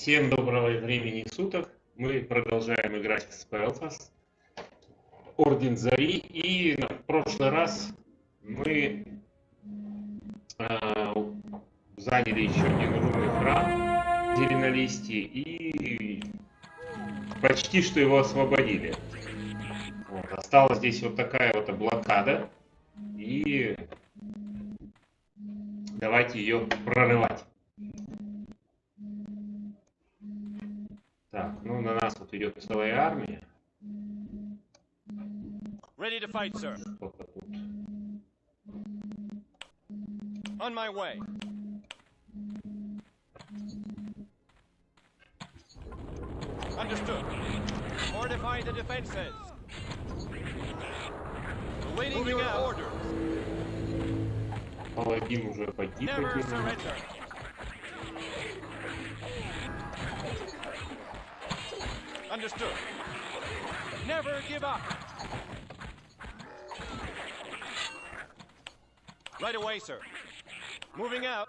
Всем доброго времени суток. Мы продолжаем играть в SpellForce, Орден Зари. И в прошлый раз мы заняли еще один рунный храм зеленолистье и почти что его освободили. Вот. Осталась здесь вот такая вот блокада. И давайте ее прорывать. Так, ну на нас вот идет целая армия. Ready to fight, sir. Сколько тут? On my way. Understood. Fortify the defenses. Awaiting your orders. Паладин уже погиб. Never surrender. Understood. Never give up. Right away, sir. Moving out.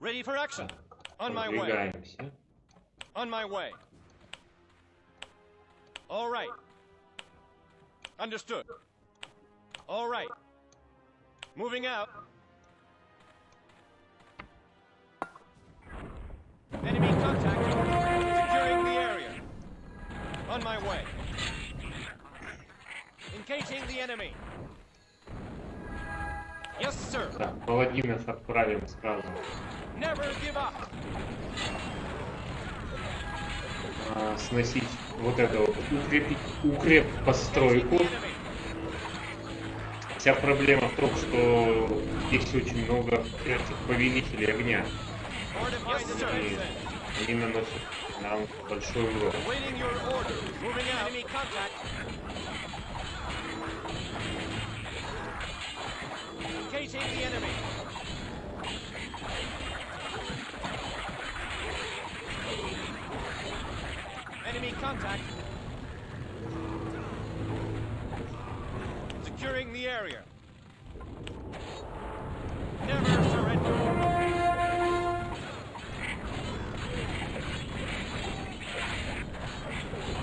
Ready for action. On my way. On my way. All right. Understood. All right. Moving out. Enemy contact. Securing the area. On my way. Engaging the enemy. Yes, sir. Так, паладинов отправим сразу. Never give up. Сносить вот это вот, укреп постройку. Вся проблема в том, что здесь очень много этих повелителей огня. И они наносят нам большой урон. Enemy contact. Securing the area. Never surrender.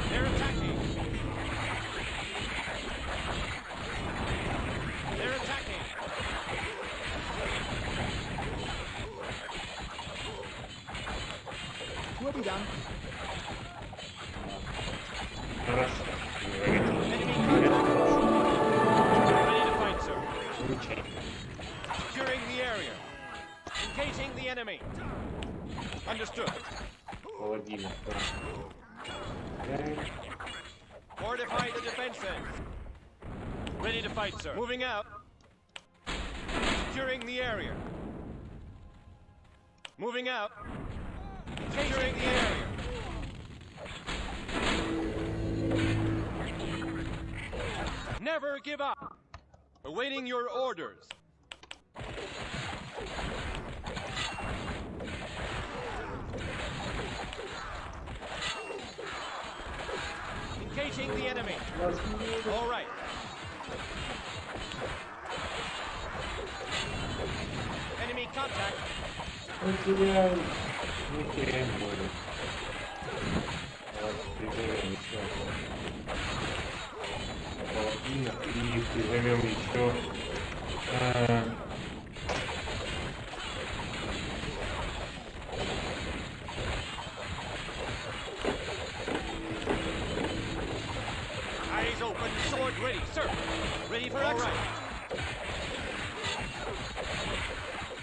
They're attacking. They're attacking. Will be done. Хорошо. Ready to fight, sir. Securing the area. Engaging the enemy. Understood. Паладинов. Fortify the defenses. Ready to fight, sir. Moving out. Securing the area. Moving out. Securing the area. Never give up. Awaiting your orders. Engaging the enemy. All right. Enemy contact. Не теряем море. Призовем еще паладинов и призовем еще Eyes open, sword ready, sir. Ready for action.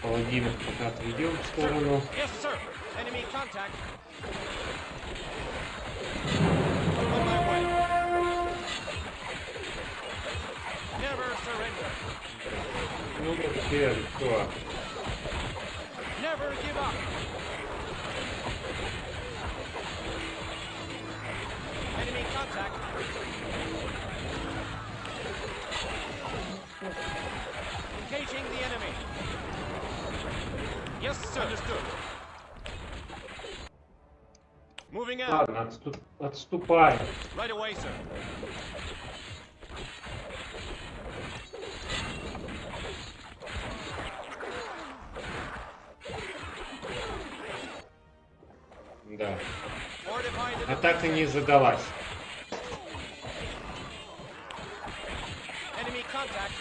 паладинов пока отведем в сторону. Yes, sir. Enemy contact. On my way. Never surrender. Ну, теперь кто? Never give up. Enemy contact. Engaging the enemy. Yes, sir. Understood. Moving out. Ладно, отступаем. Right away, sir. Да. Fortify the Атака не defenses. задалась. Enemy contact.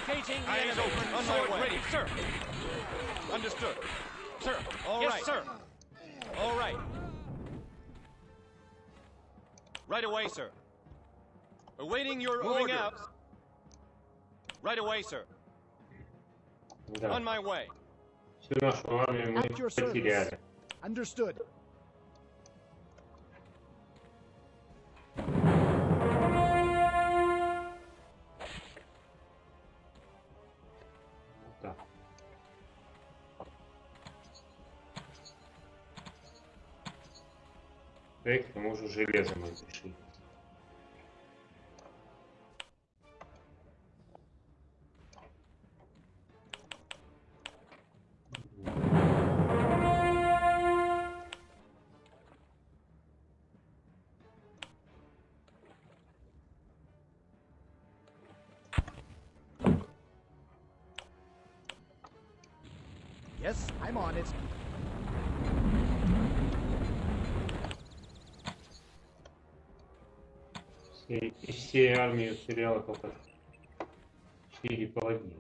Engaging the enemy. On my way. Ready, sir. Understood. Sir. All right. Yes, sir. All right. Right away, sir. Awaiting your moving out. Right away, sir. Да. On my way. Всю нашу армию мы At your service. потеряли. Understood. Да. Да, к тому же железом мы пришли. Yes, I'm on it. Из всей армии уцелела только 4,5.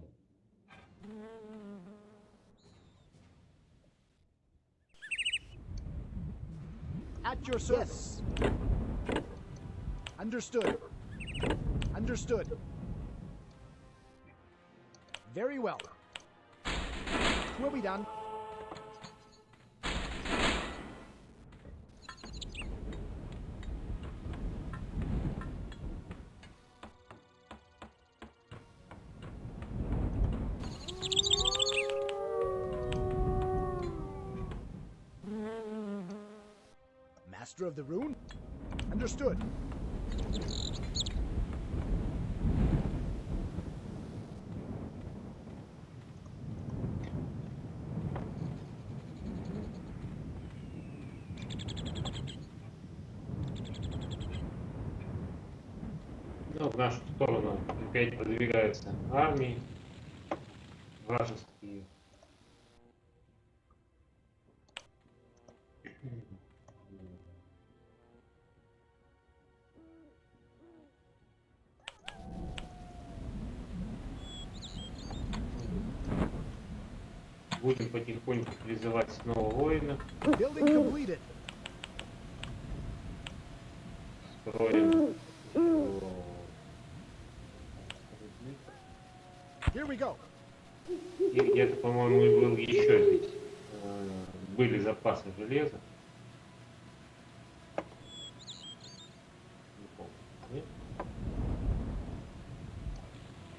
At your service. Yes. Understood. Understood. Very well. Will be done. Master of the rune? Understood. Ну, в нашу сторону опять продвигаются армии вражеские. Будем потихоньку призывать снова воинов. Building completed. Строим. Here we go. И где-то, по-моему, и был еще здесь. Были запасы железа. Не помню. Нет?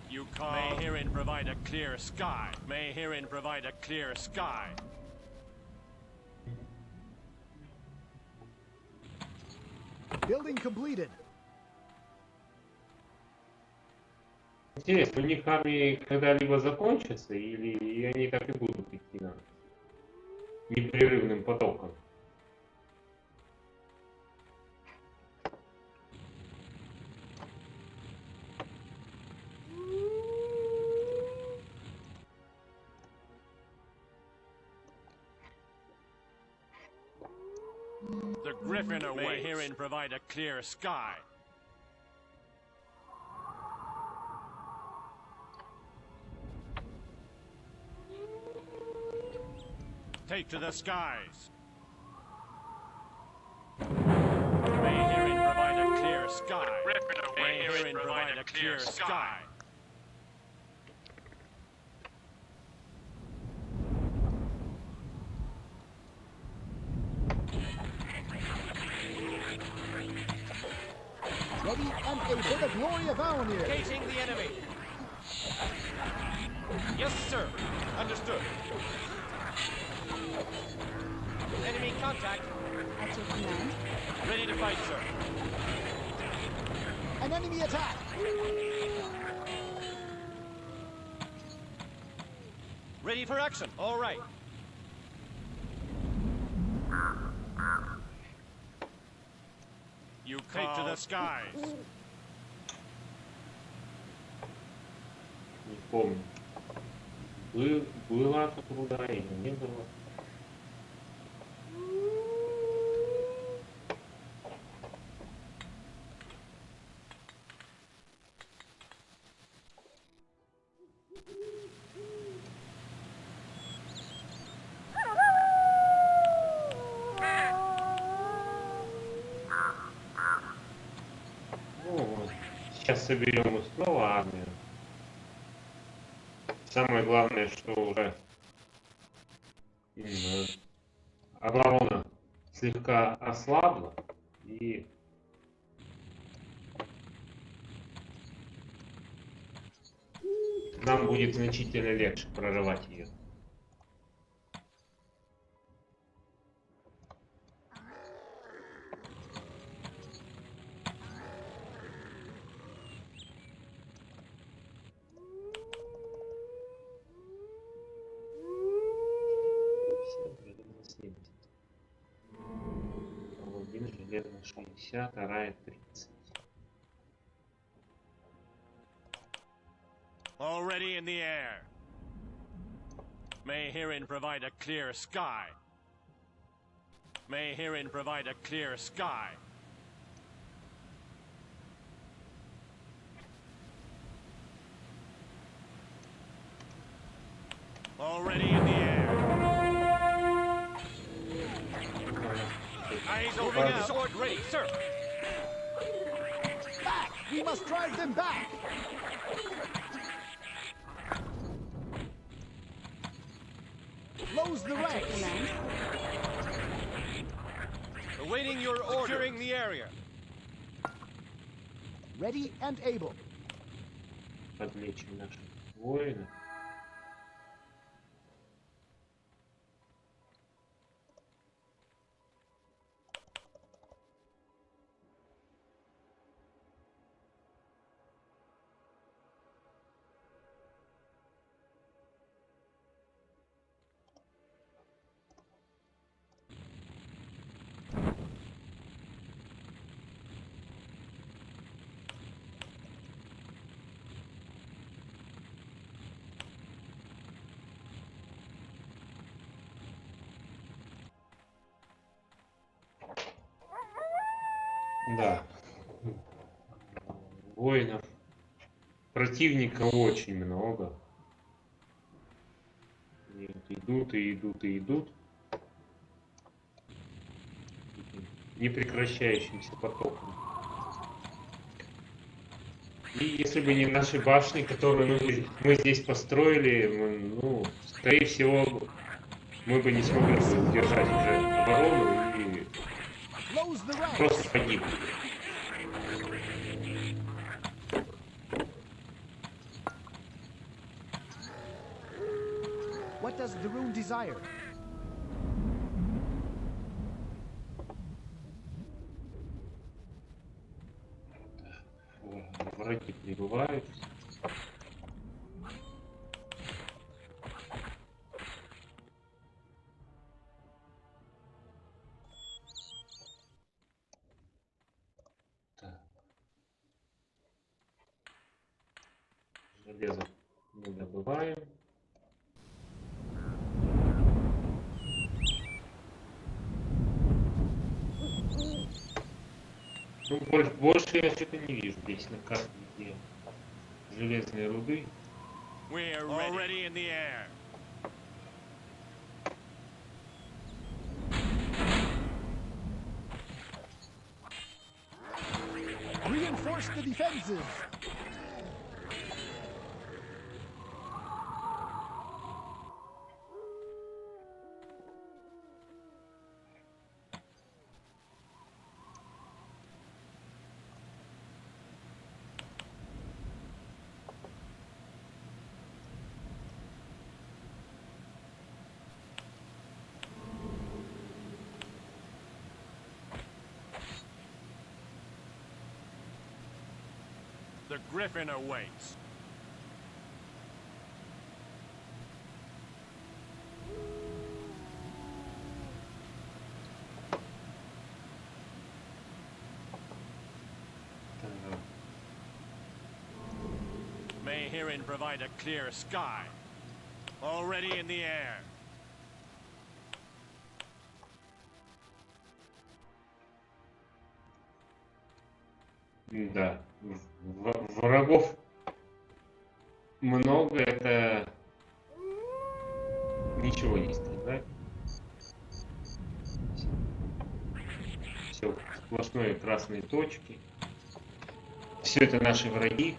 You call. May herein provide a clear sky. May herein provide a clear sky. Building completed. Интересно, у них армии когда-либо закончатся, или они так и будут идти на непрерывным потоком? The Griffin awaits. May herein provide a clear sky. Take to the skies. May herein provide a clear sky. May herein provide a clear sky. Ready and able. For the glory of Aonir. Engaging the enemy. Yes, sir. Understood. contact. At your command. Ready to fight, sir. An enemy attack! Ready for action. All right. You take to the skies. Не помню. Была тут руда или не было? Ну, сейчас соберем мы снова армию. Самое главное, что уже оборона слегка ослабла, и нам будет значительно легче прорывать ее. Один железный 60, вторая 30. Already in the air. May herein provide a clear sky. May herein provide a clear sky. Already in the air. Eyes over now. Sword ready, sir. Back! We must drive them back! Close the At your ranks! command. Awaiting your order. Securing the area. Ready and able. Подлечим наших воинов. Да. Воинов. Противника очень много. И идут, и идут, и идут. Непрекращающимся потоком. И если бы не наши башни, которые мы здесь построили, ну, скорее всего, мы бы не смогли бы удержать уже оборону и Close the ranks! просто погибли. What does the rune desire? Враги прибывают. Так. Железо мы добываем. Ну, больше я что-то не вижу здесь на карте, где железные руды. We're already in the air. Reinforce the defenses! The griffin awaits. May herein provide a clear sky. Already in the air. Да, врагов много, это ничего не стоит, да? Все сплошные красные точки. Все это наши враги.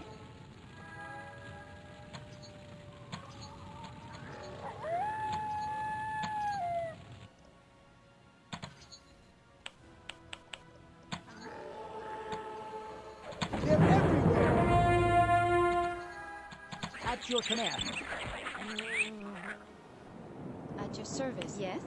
They're everywhere. At your command. At your service. Yes.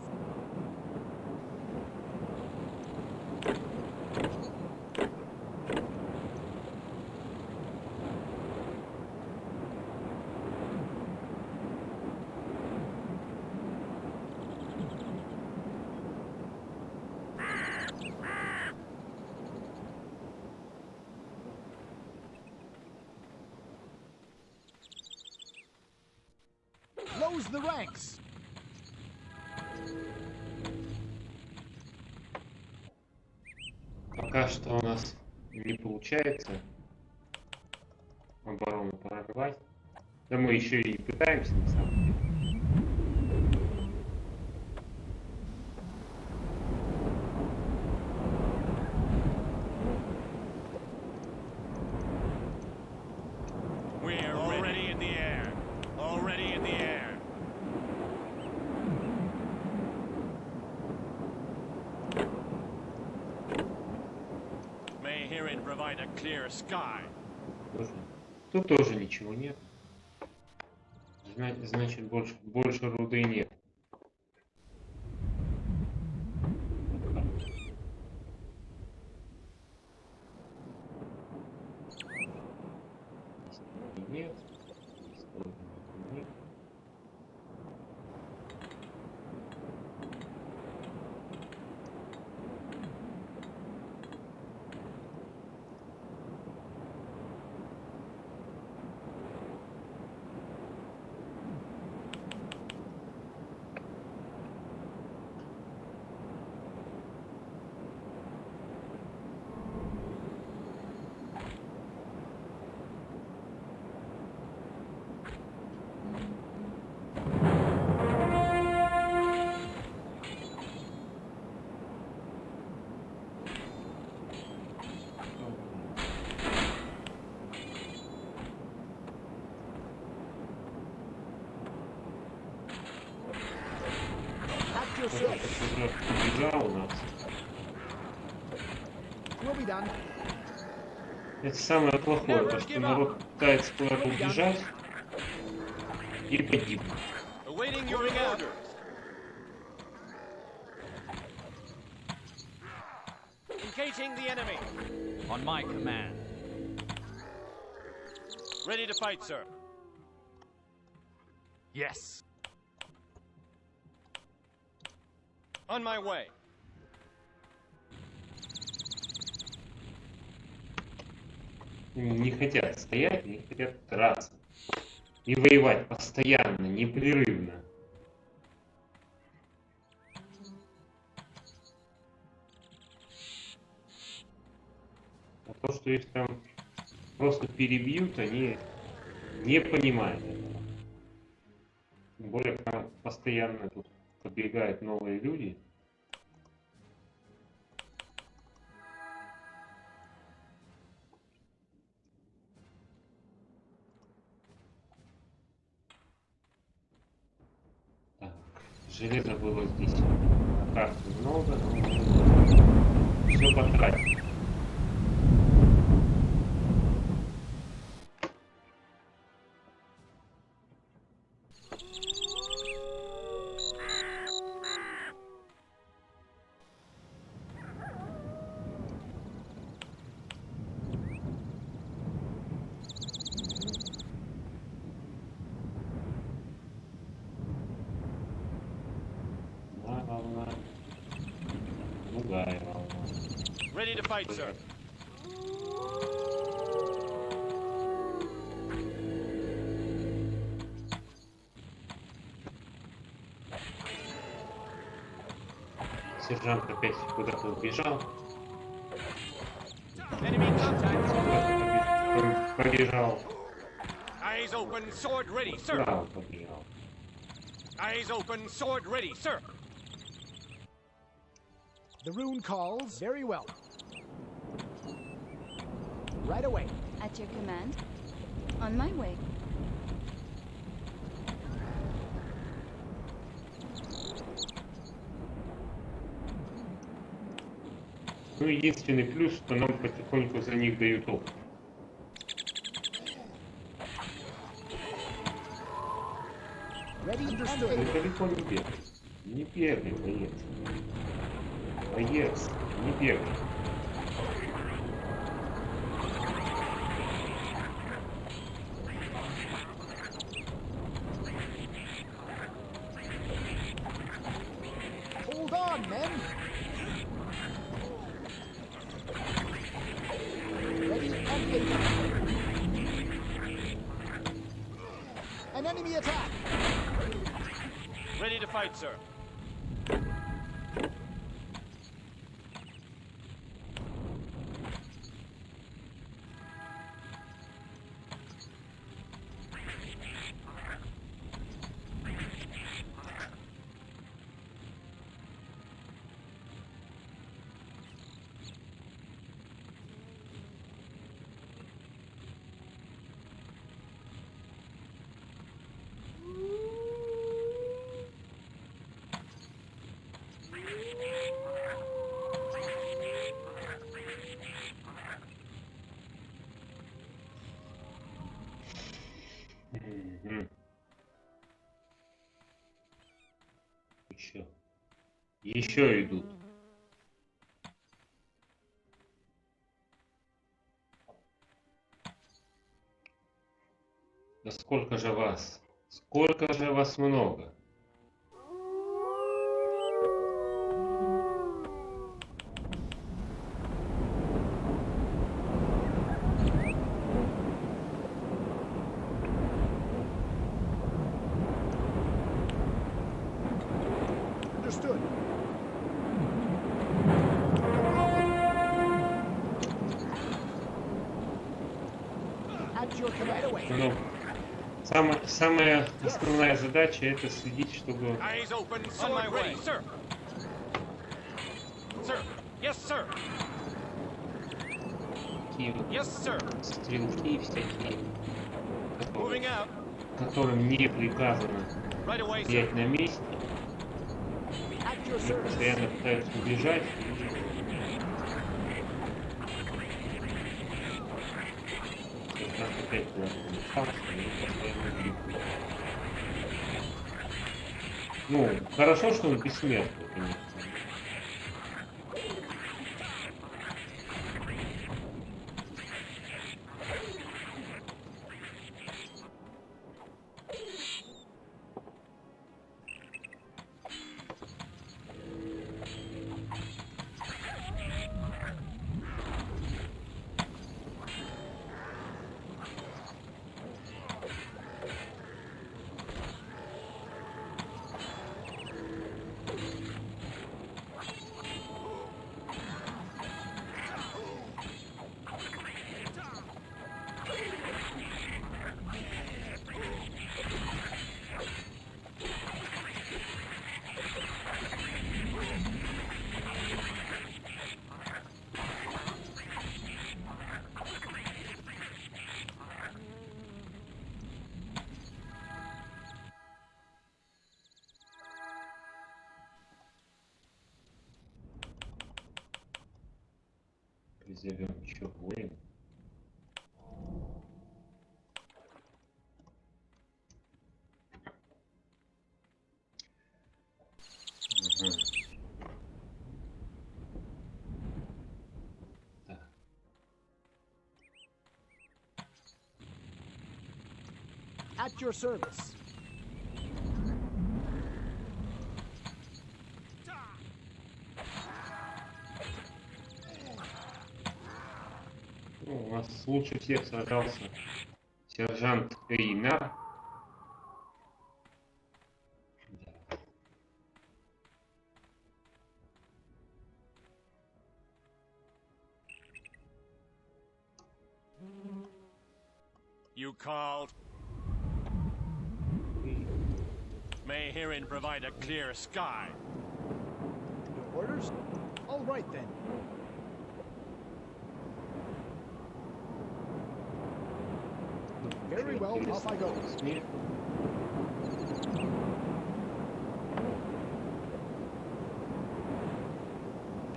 Close the ranks. Пока что у нас не получается оборону прорвать. Да мы еще и пытаемся, на самом деле. We're already in the air. Already in the air. May herein provide a clear sky. Тут тоже ничего нет. Значит, больше руды нет. Нет. Нет. At your Уже service. убежал у нас. We'll be done. Это самое плохое, то что народ пытается куда-то убежать и погибнуть. Awaiting your orders. Engaging the enemy. On my command. Ready to fight, sir. Yes. On my way. Не хотят стоять, не хотят драться. И воевать постоянно, непрерывно. А то, что их там просто перебьют, они не понимают этого. Тем более, к нам постоянно тут подбегают новые люди. Так, железа было здесь на карте много, но все потратили. волна. Другая волна. Ready to fight, sir. Сержант опять куда-то убежал. Enemy contact. Побежал. Eyes open, sword ready, sir. Куда он побежал? Eyes open, sword ready, sir. The rune calls. Very well. Right away. At your command. On my way. Ну, единственный плюс, что нам потихоньку за них дают опыт. Ready, Ну, understood. далеко не бегай. Не бегай, боец. Боец, не бегай. Hold on, men. Ready and able. An enemy attack. Ready to fight, sir. Мгм. Еще идут. Да сколько же вас? Сколько же вас много? Understood. At your command. Away. Ну, самая основная задача это следить, чтобы Eyes open, sword ready, sir. Sir. Yes, sir. такие вот Yes, sir. стрелки всякие, Moving out. которым не приказано Right away, sir. стоять на месте, At your они service. постоянно пытаются убежать. Сейчас опять куда-то вмешался, и постоянно бегут. Ну, хорошо, что он бессмертный, конечно. Призовем еще воин. Так. At your service. нас лучше всех сражался сержант Рейнар. You called. May herein provide a clear sky. Your orders? All right then. Very well, off I go.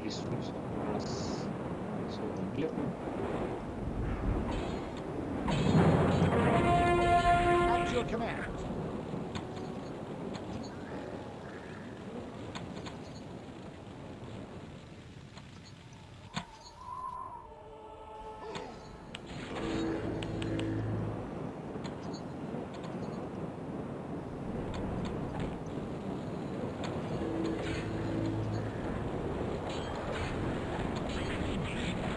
Ресурсов у нас особо нет. At your command.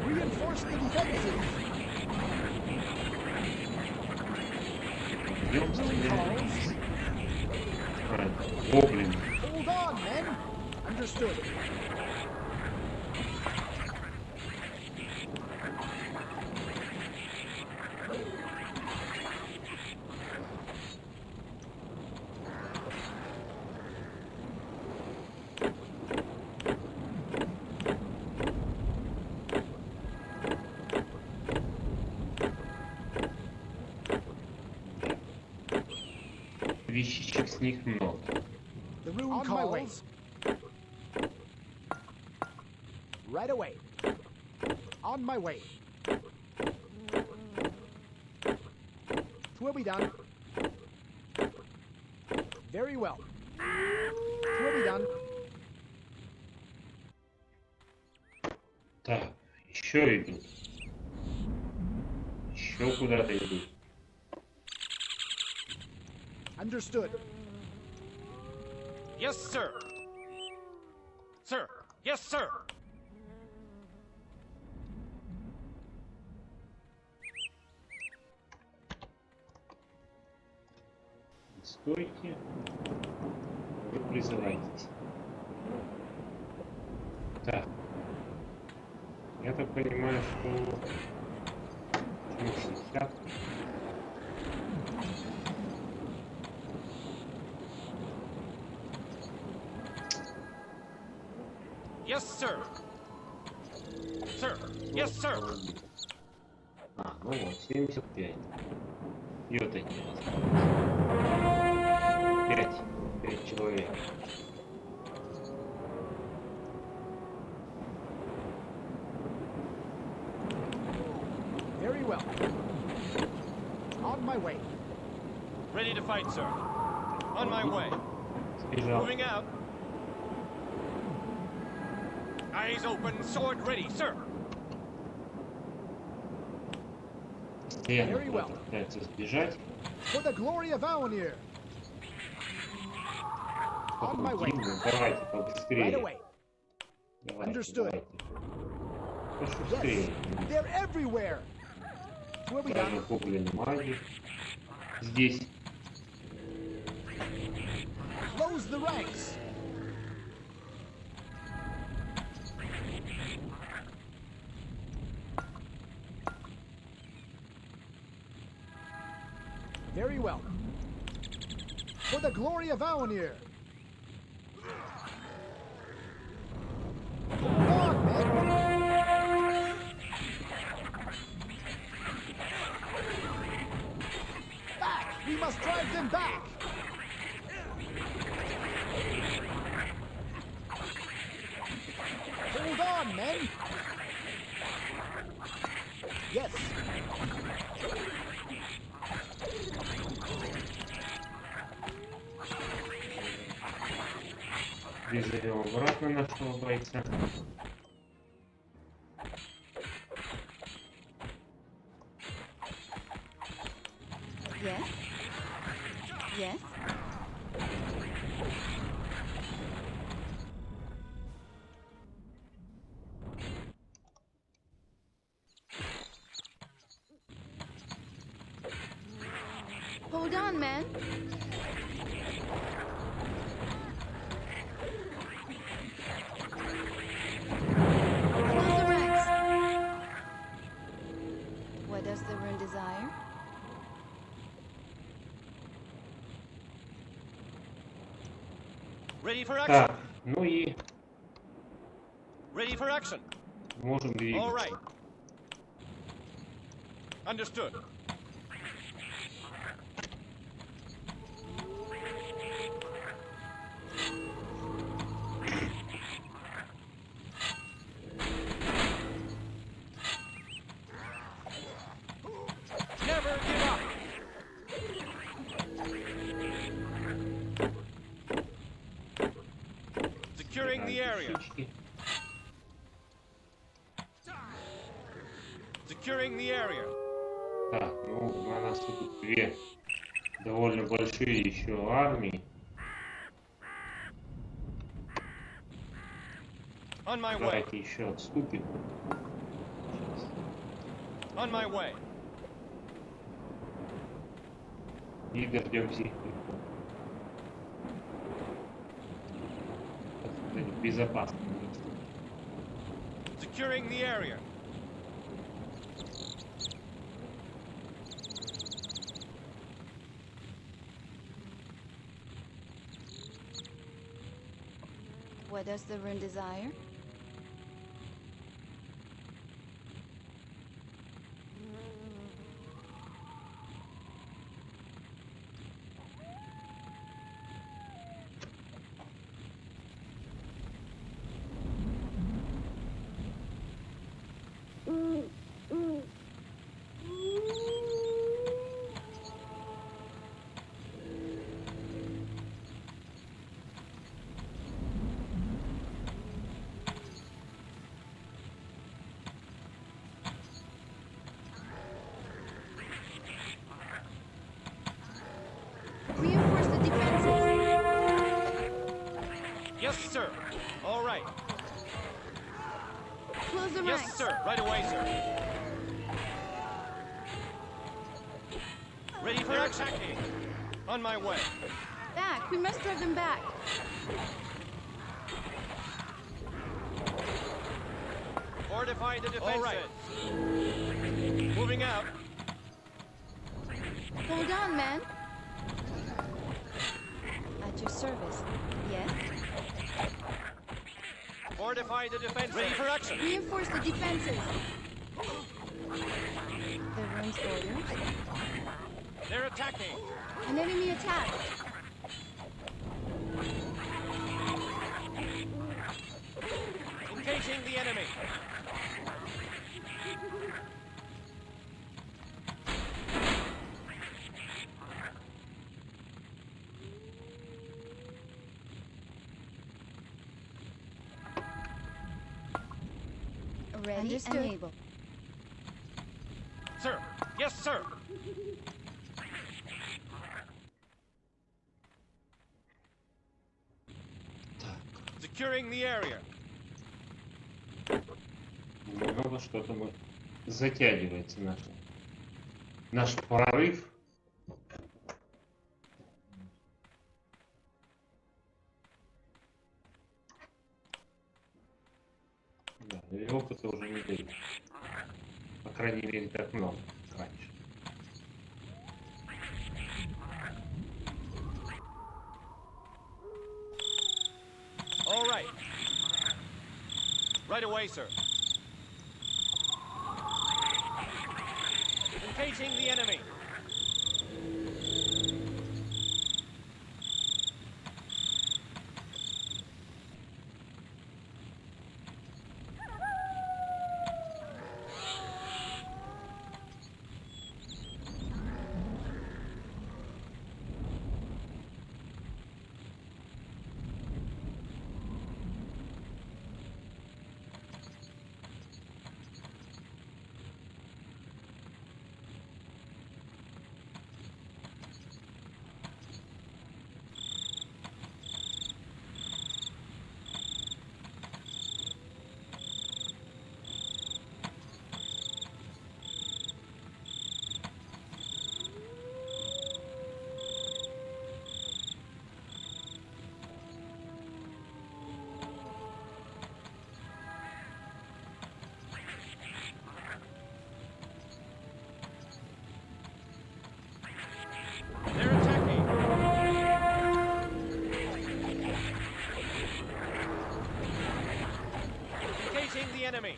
Reinforce the defenses. Идем Calls. гоблин. Hold on, men. Understood. Вещичек с них много. The rune calls. Right away. On my way. Twill be done. Very well. Twill be done. Так, еще идут. Еще куда-то идут. Understood. Yes, sir. Sir. Yes, sir. Стойте. Вы призываетесь. Так. Я так понимаю, что 60. Yes, sir. Sir. Yes, sir. А, ну вот, 75. И вот эти. 5 человек. Very well. On my way. Ready to fight, sir. On my way. Сбежал. Moving out. Eyes open, sword ready, sir. Постоянно Very well. пытается сбежать. For the glory of Aonir. On my way. Давайте Right побыстрее. away. Давайте, Understood. давайте. Пошустрее. Yes. They're everywhere. Twill be Даже done. гоблины маги. Здесь. Close the ranks. Very well. For the glory of Aonir. Hold on, men. Back! We must drive them back! Hold on, men! Yes. Призовем обратно нашего бойца. Yes? Yes? man. Close the ranks. What does the rune desire? Ready for action. Так, ну и Ready for action. можем All двигаться. right. Understood. Never give up. Securing the area. Птички. Securing the area. Так, ну у нас тут две довольно большие еще армии. On my way. Давайте еще отступим. On my way. И дождемся их в безопасном месте. Securing the area. What does the rune desire? Reinforce the defenses. Yes, sir. All right. Close the ranks. Yes, sir. Right away, sir. Ready for action. On my way. Back. We must drive them back. Fortify the defenses. All right. Moving out. Hold on, man. At your service. Yes? Fortify the defenses. Ready for action. Reinforce the defenses. The rune's orders. They're attacking. An enemy attack. Engaging the enemy. Ready Understood. and able. Sir. Yes, sir. Securing the area. Много что-то мы затягивается наш прорыв. Да, и опыта уже не дают. По крайней мере, так много, как раньше. All right. Right away, sir. Engaging the enemy. enemy.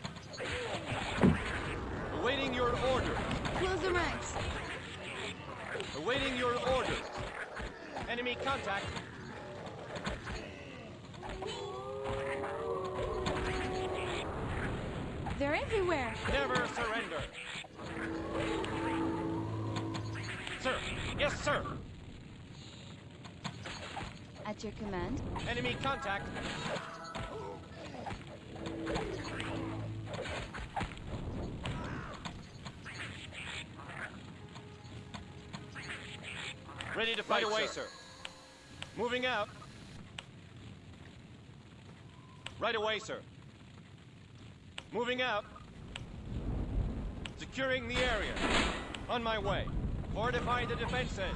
Awaiting your order. Close the ranks. Awaiting your order. Enemy contact. They're everywhere. Never surrender. Sir. Yes, sir. At your command. Enemy contact. Ready to fight away, sir. Moving out. Right away, sir. Moving out. Securing the area. On my way. Fortify the defenses.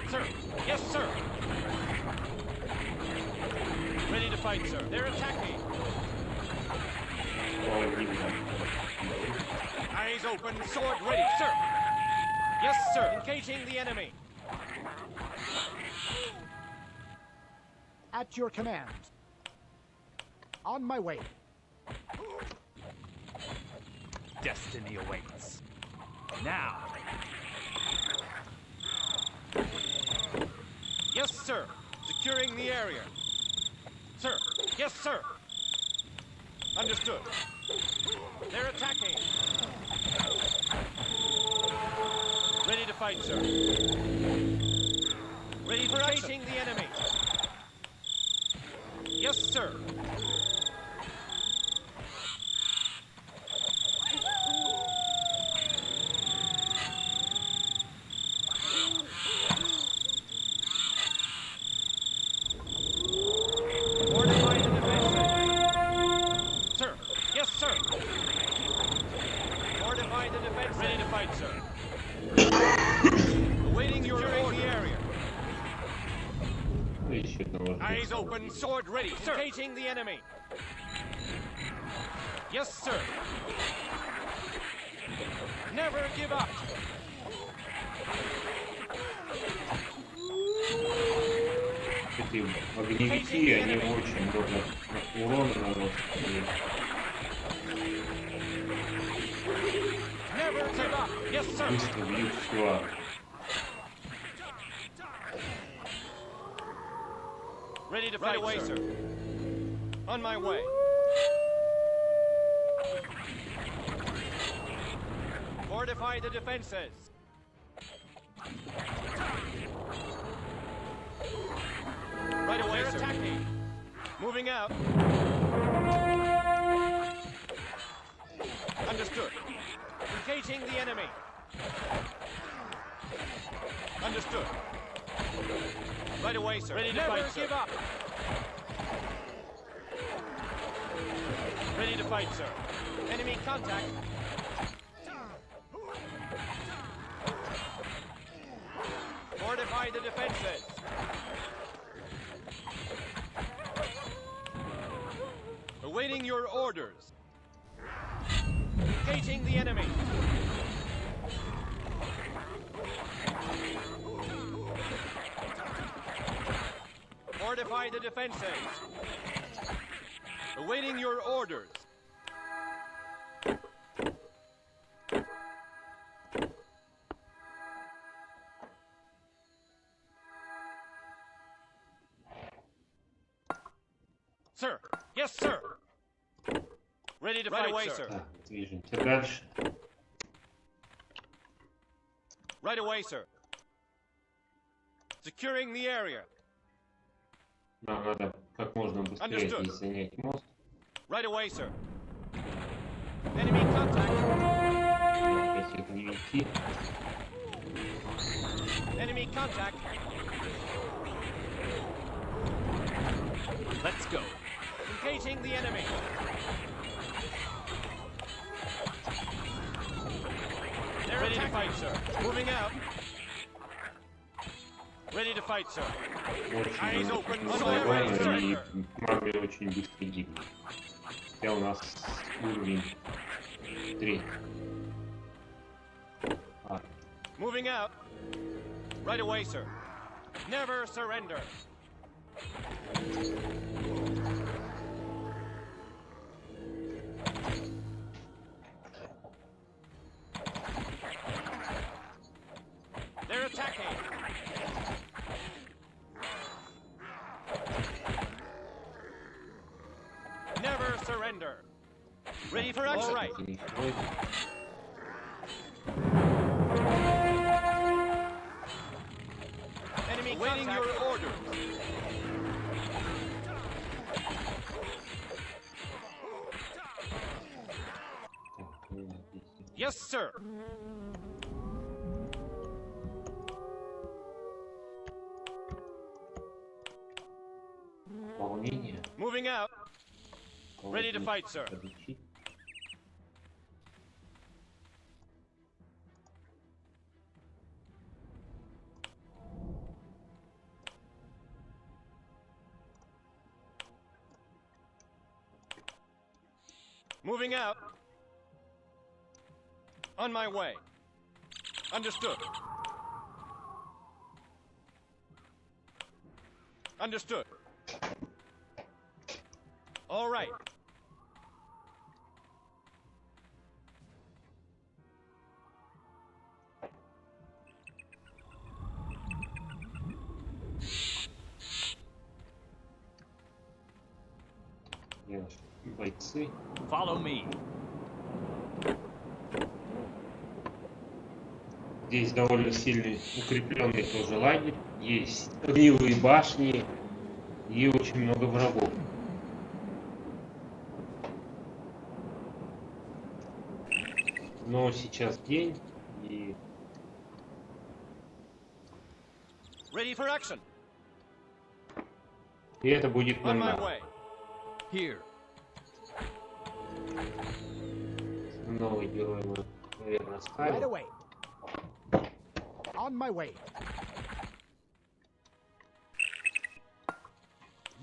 Sir. Yes, sir. Ready to fight, sir. They're attacking. Eyes open, sword ready, sir. Yes, sir. Engaging the enemy. At your command. On my way. Destiny awaits. Now. Yes, sir. Securing the area. Sir. Yes, sir. Understood. They're attacking. Ready to fight, sir. Ready for action. The enemy. Yes, sir. Fortify the defenses. Sir. Yes, sir. Fortify the defense. Ready to fight, sir. Awaiting your order. The area. Eyes open, sword ready, sir. Engaging the enemy. Yes, sir. Never give up. Эти огневики, они очень много урона наносят. Never give up. Yes, sir. Быстро бьют склад. Ready to fight away, sir. On my way. Fortify the defenses. Right away, sir. Attacking. Moving out. Understood. Engaging the enemy. Understood. Right away, sir. Ready to fight, sir. Never give up. Ready to fight, sir. Enemy contact. Fortify the defenses. Awaiting your orders. Engaging the enemy. Fortify the defenses. Awaiting your orders. Sir. Yes, sir. Ready to fight away, sir. Движемся дальше. Right away, sir. Securing the area. Нам надо как можно быстрее здесь занять мост. Right away, sir. Enemy contact. Эти огневики. Enemy contact. Let's go. Engaging the enemy. They're ready to fight, sir. Moving out. Ready to fight, sir. Eyes open. И маги очень быстро гибнут. Хотя у нас уровень 3. Moving out. Right away, sir. Never surrender. Never surrender. Ready for action. All right. Enemy waiting your orders. Yes, sir. Волнение. Moving out. Ready to fight, sir. Moving out. On my way. Understood. Understood. All right. Бойцы. Follow me. Здесь довольно сильный укрепленный тоже лагерь. Есть огневые башни и очень много врагов. Но сейчас день и Ready for action. это будет On нам my надо. way. Here. Новый герой мы, наверное, Right ставим. away. On my way.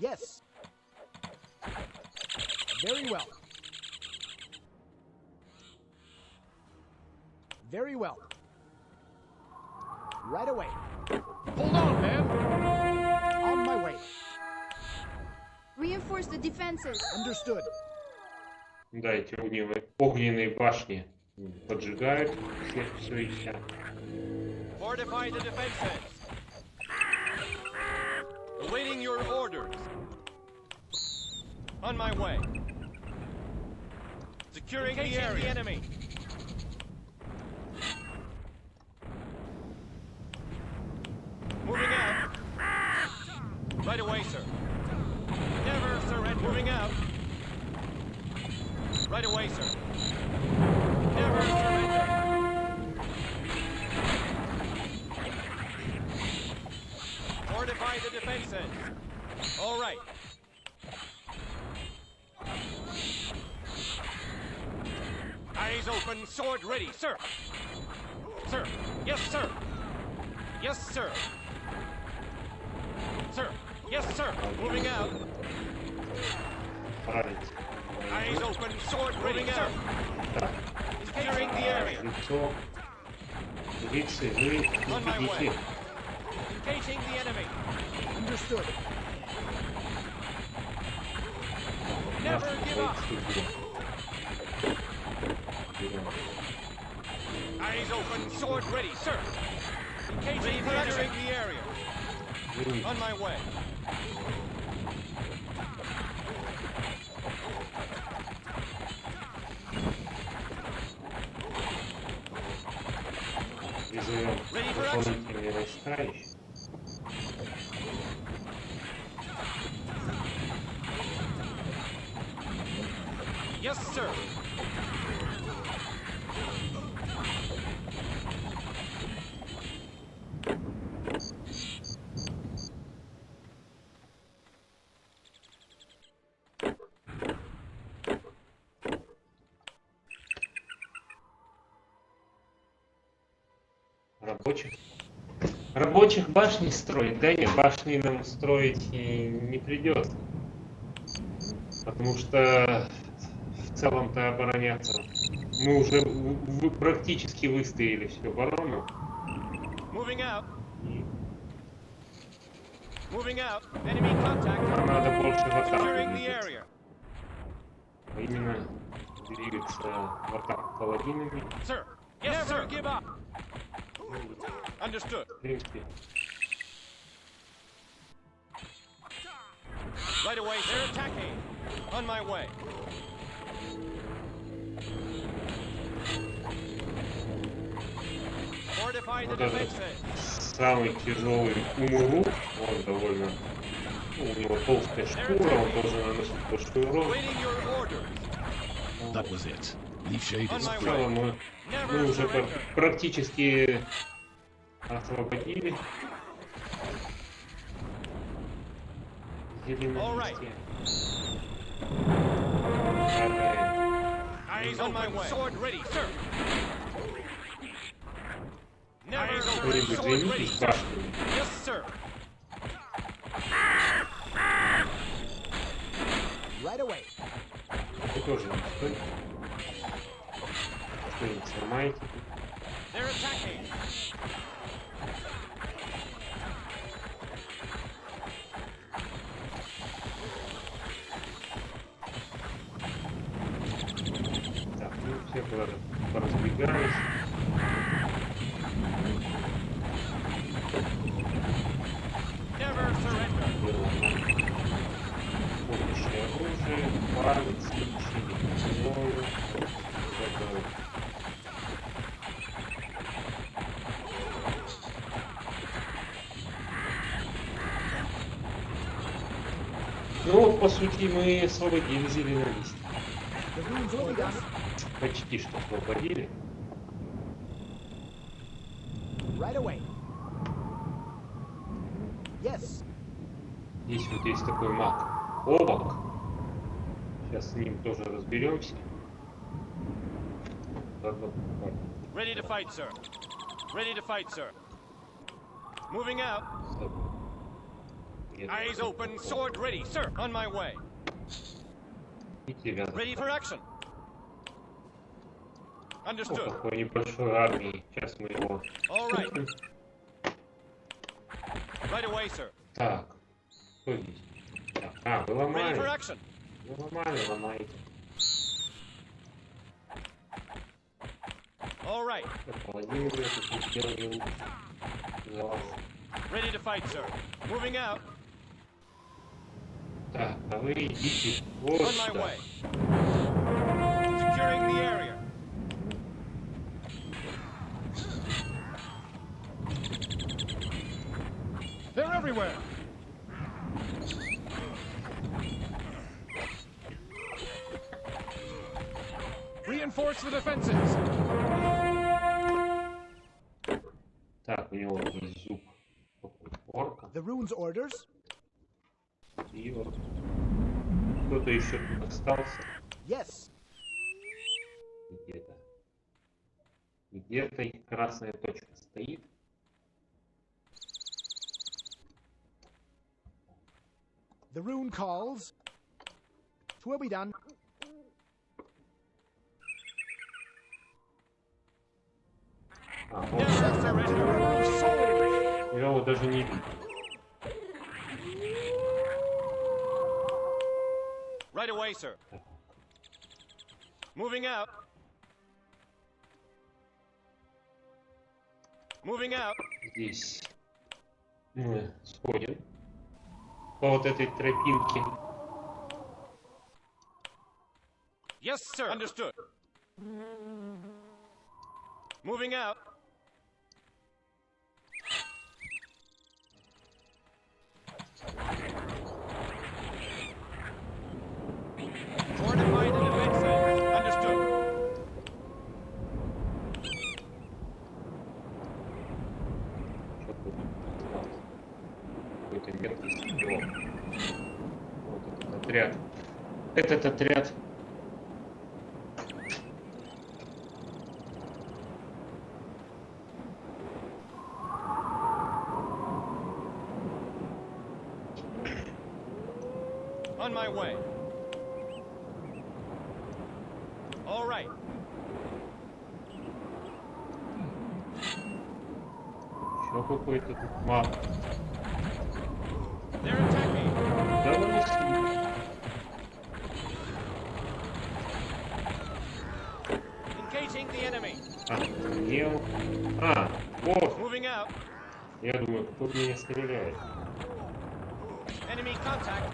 Yes. Very well. Very well. Right away. Hold on, man. On my way. Reinforce the defenses. Understood. Да, эти огненные башни поджигают все и вся. Fortify the defenses. Awaiting your orders. On my way. Securing the area. The enemy. Moving out. Right away, sir. Never surrender. Moving out. Right away, sir. Never surrender. Fortify the defenses. All right. Eyes open, sword ready, sir. Sir. Yes, sir. Yes, sir. Sir. Yes, sir. Moving out. Править. Eyes open, sword ready, sir. Securing the area. Лицо. Лицы, вы On my way. видите. Engaging the enemy. Understood. Never give up. Eyes open, sword ready, sir. Engaging the area. On my way. Призываем дополнительные войска еще. Yes, sir. Рабочих башни строить? Да нет, башни нам строить и не придется. Потому что в целом-то обороняться мы уже практически выстояли всю оборону. Moving out. И Moving out. Enemy contact. надо больше в атаку Securing the двигаться. area. А именно двигаться в атаку паладинами. Sir. Yes, sir. Give up. Understood. В принципе, Right away, they're attacking. On my way. Fortify the Вот этот defenses. самый тяжелый умуру, он довольно, ну, у него толстая шкура, он должен наносить большой урон. Waiting your orders. That was it. Leaf shade On is my В free. целом мы Never уже surrender. практически освободили All right. зеленые. Eyes on my way. Sword ready, sir. Never surrender. Кто-нибудь Sword ready, займитесь sir. башнями. Yes, sir. Right away. Вы тоже не стоите. Что-нибудь сломаете. They're attacking. Так, ну все поразбегались. Never surrender. Помощное оружие, палец, лечили, кровью. Готово. Ну вот, по сути, мы освободили зеленый лист. The runes will be done. Почти что освободили. Right away. Yes. Здесь вот есть такой маг. Обок. Сейчас с ним тоже разберемся. Ready to fight, sir. Ready to fight, sir. Moving out. Eyes open, sword ready, sir. On my way. Ready for action. Understood. Такой небольшой армии. Сейчас мы его... All right. Right away, sir. Так. Что здесь? Так, вы Ready for ломали. action. Вы ломали, ломаете. All right. Половину я тут не сделали за вас. Ready to fight, sir. Moving out. Так, а вы идите вот On my сюда. way. Securing the area. They're everywhere. Reinforce the defenses. Так, у него есть зуб орка. The runes orders. И вот кто-то еще тут остался. Yes. Где-то. Где-то и красная точка стоит. The rune calls. It will be done. А, вот. Never surrender. Я его даже не видел. Right away, sir. Moving out. Moving out. Здесь мы сходим по вот этой тропинке. Yes, sir. Understood. Moving out. Fortify the defenses. Understood. Какой-то мелкий стрелок. Вот этот отряд. Этот отряд. On my way. All right. Еще какой-то тут маг. They're attacking. Да он не сидит. Engaging the enemy. Ел. А, вот. Moving out. Я думаю, кто в меня стреляет. Enemy contact.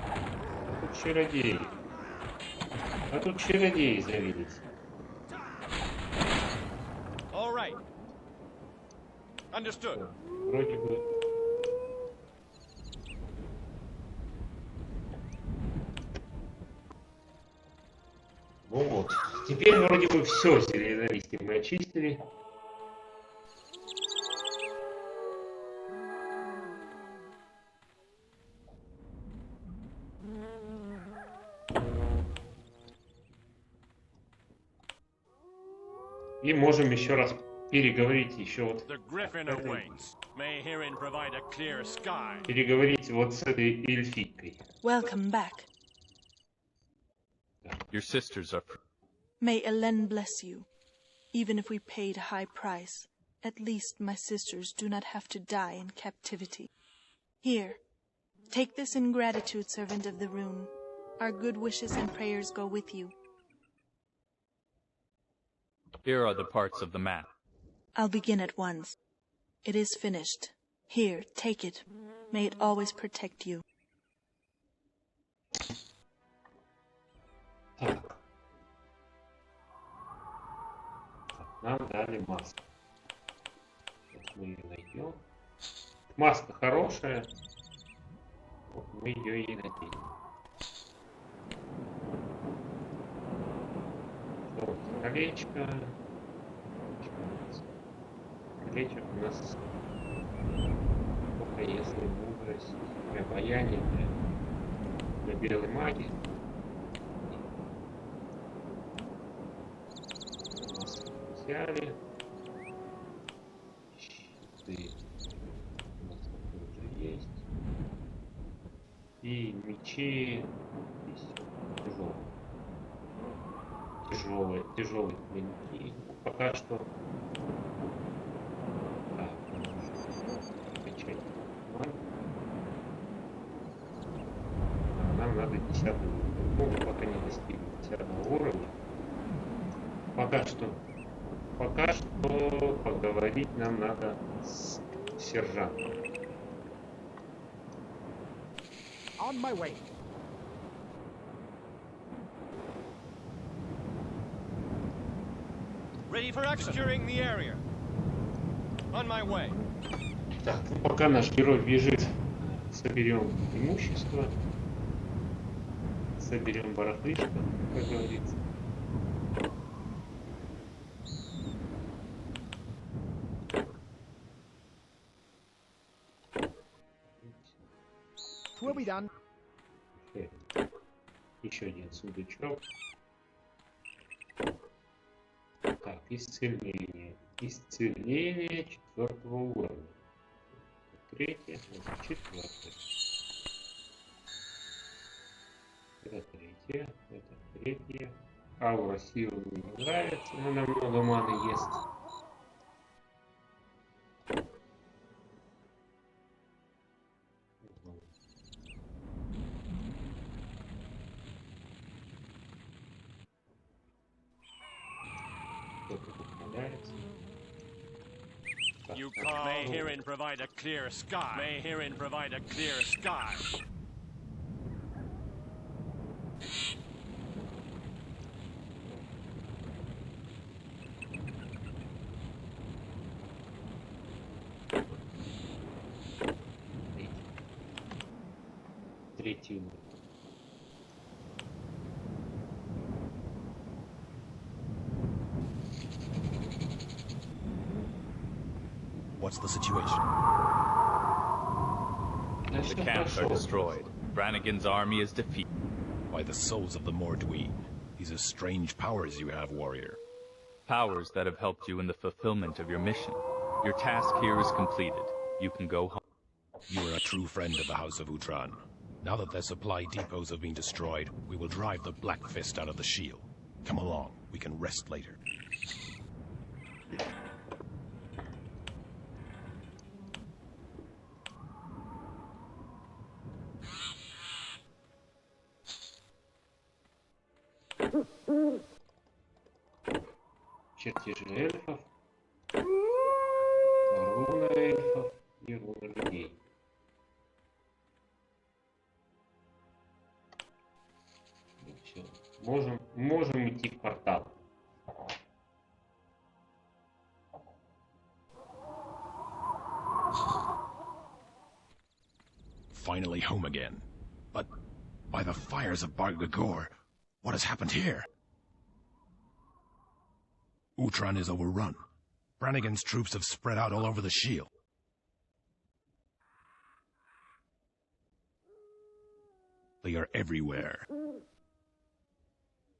тут чародеи. А тут чародеи завелись. All right. Understood. Вроде бы. Ну вот. Теперь вроде бы все серии мы очистили. И можем еще раз переговорить еще вот. The Griffin awaits. May herein provide a clear sky. Переговорить вот с этой эльфийкой. Welcome back. Your sisters are... May Elen bless you. Even if we paid a high price, at least my sisters do not have to die in captivity. Here, take this in gratitude, servant of the rune. Our good wishes and prayers go with you. Here are the parts of the map. I'll begin at once. It is finished. Here, take it. May it always protect you. Так. Нам дали маску. Вот мы ее найдем. Маска хорошая. Вот мы ее и наденем. Вот, колечко. Колечко у нас только если мудрость и обаяние для белой магии. Взяли. Щиты у нас уже есть. И мечи тяжелые клинки. Пока что так, качать. Нам надо 10 уровня. Ну, пока не достигли 10 уровня. Пока что поговорить нам надо с сержантом. On my way. Ready for action. Securing the area. On my way. Так, ну, пока наш герой бежит, соберем имущество, соберем барахлишко, как говорится. We'll be done. Еще один сундучок. Так, исцеление. Исцеление 4-го уровня. 3-е, 4-е. Это 3-е, это 3-е. Аура силы мне не нравится, но нам много маны ест. You may herein provide a clear sky. May herein provide a clear sky. Третий уровень. What's the situation? The camps are destroyed. Brannigan's army is defeated. By the souls of the Morduin. These are strange powers you have, warrior. Powers that have helped you in the fulfillment of your mission. Your task here is completed. You can go home. You are a true friend of the House of Utran. Now that their supply depots have been destroyed, we will drive the Black Fist out of the shield. Come along, we can rest later. Чертежи эльфов, руна эльфов и руна людей. Можем идти в портал. Finally home again. But by the fires of Bargagor, what has happened here? Utran is overrun. Brannigan's troops have spread out all over the shield. They are everywhere.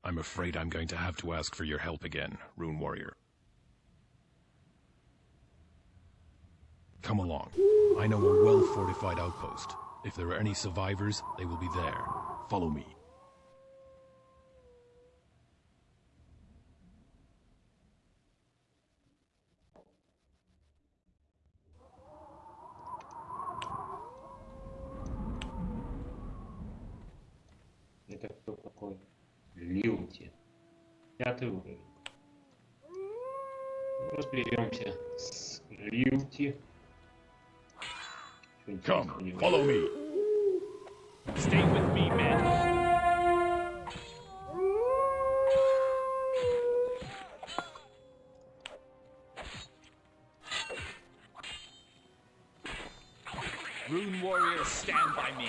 I'm afraid I'm going to have to ask for your help again, Rune Warrior. Come along. I know a well-fortified outpost. If there are any survivors, they will be there. Follow me. Это кто такой? Лилти. 5-й уровень. Разберемся с Лилти. Come, follow me. Stay with me, men. Rune warriors, stand by me.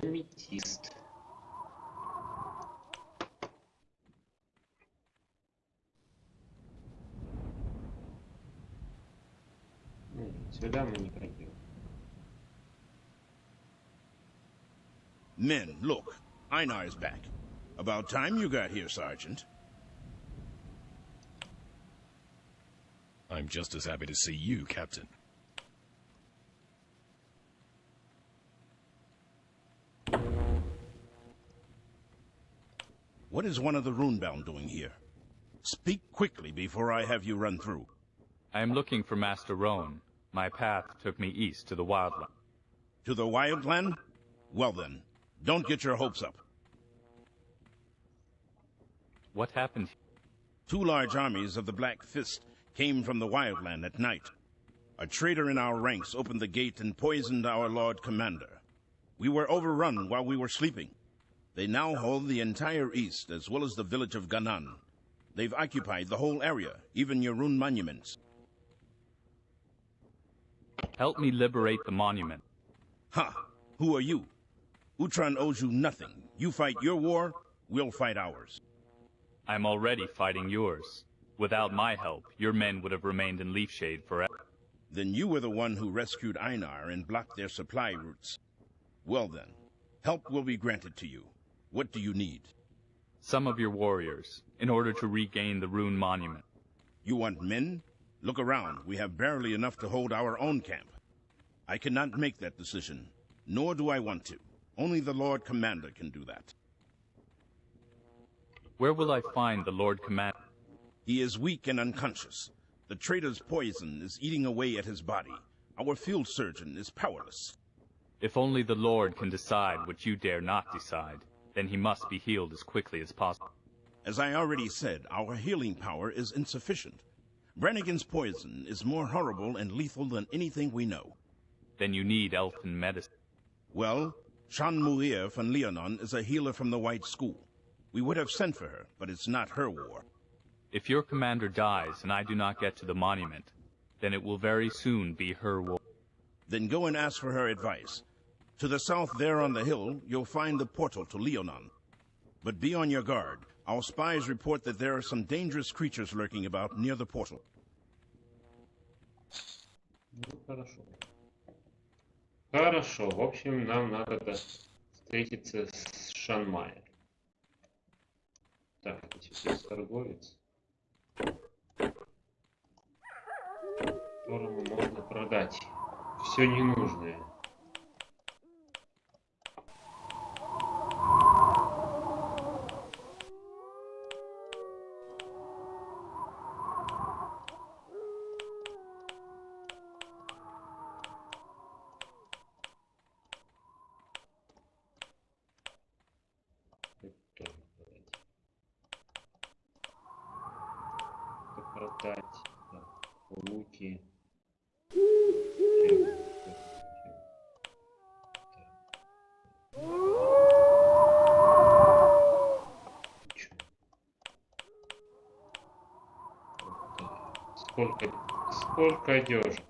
Аметист. Сюда мы не пройдем. Men, look. Einar is back. About time you got here, Sergeant. I'm just as happy to see you, Captain. What is one of the Runebound doing here? Speak quickly before I have you run through. I am looking for Master Roan. My path took me east to the wildland. To the Wildland? Well then, don't get your hopes up. What happened? 2 large armies of the Black Fist came from the Wildland at night. A traitor in our ranks opened the gate and poisoned our Lord Commander. We were overrun while we were sleeping. They now hold the entire east, as well as the village of Ganan. They've occupied the whole area, even your rune monuments. Help me liberate the monument. Ha! Who are you? Utran owes you nothing. You fight your war, we'll fight ours. I'm already fighting yours. Without my help, your men would have remained in Leafshade forever. Then you were the one who rescued Einar and blocked their supply routes. Well then, help will be granted to you. What do you need? Some of your warriors, in order to regain the rune monument. You want men? Look around. We have barely enough to hold our own camp. I cannot make that decision, nor do I want to. Only the Lord Commander can do that. Where will I find the Lord Commander? He is weak and unconscious. The traitor's poison is eating away at his body. Our field surgeon is powerless. If only the Lord can decide what you dare not decide, then he must be healed as quickly as possible. As I already said, our healing power is insufficient. Brannigan's poison is more horrible and lethal than anything we know. Then you need elfin medicine. Well, Shan Muir van Leonon is a healer from the White School. We would have sent for her, but it's not her war. If your commander dies and I do not get to the monument, then it will very soon be her war. Then go and ask for her advice. To the south there on the hill, you'll find the portal to Leonon. But be on your guard. Our spies report that there are some dangerous creatures lurking about near the portal. Ну, хорошо. Хорошо. В общем, нам надо встретиться с Шанмаем. Так, здесь есть торговец, которому можно продать все ненужное. Продать. Да. руки. Сколько одежек?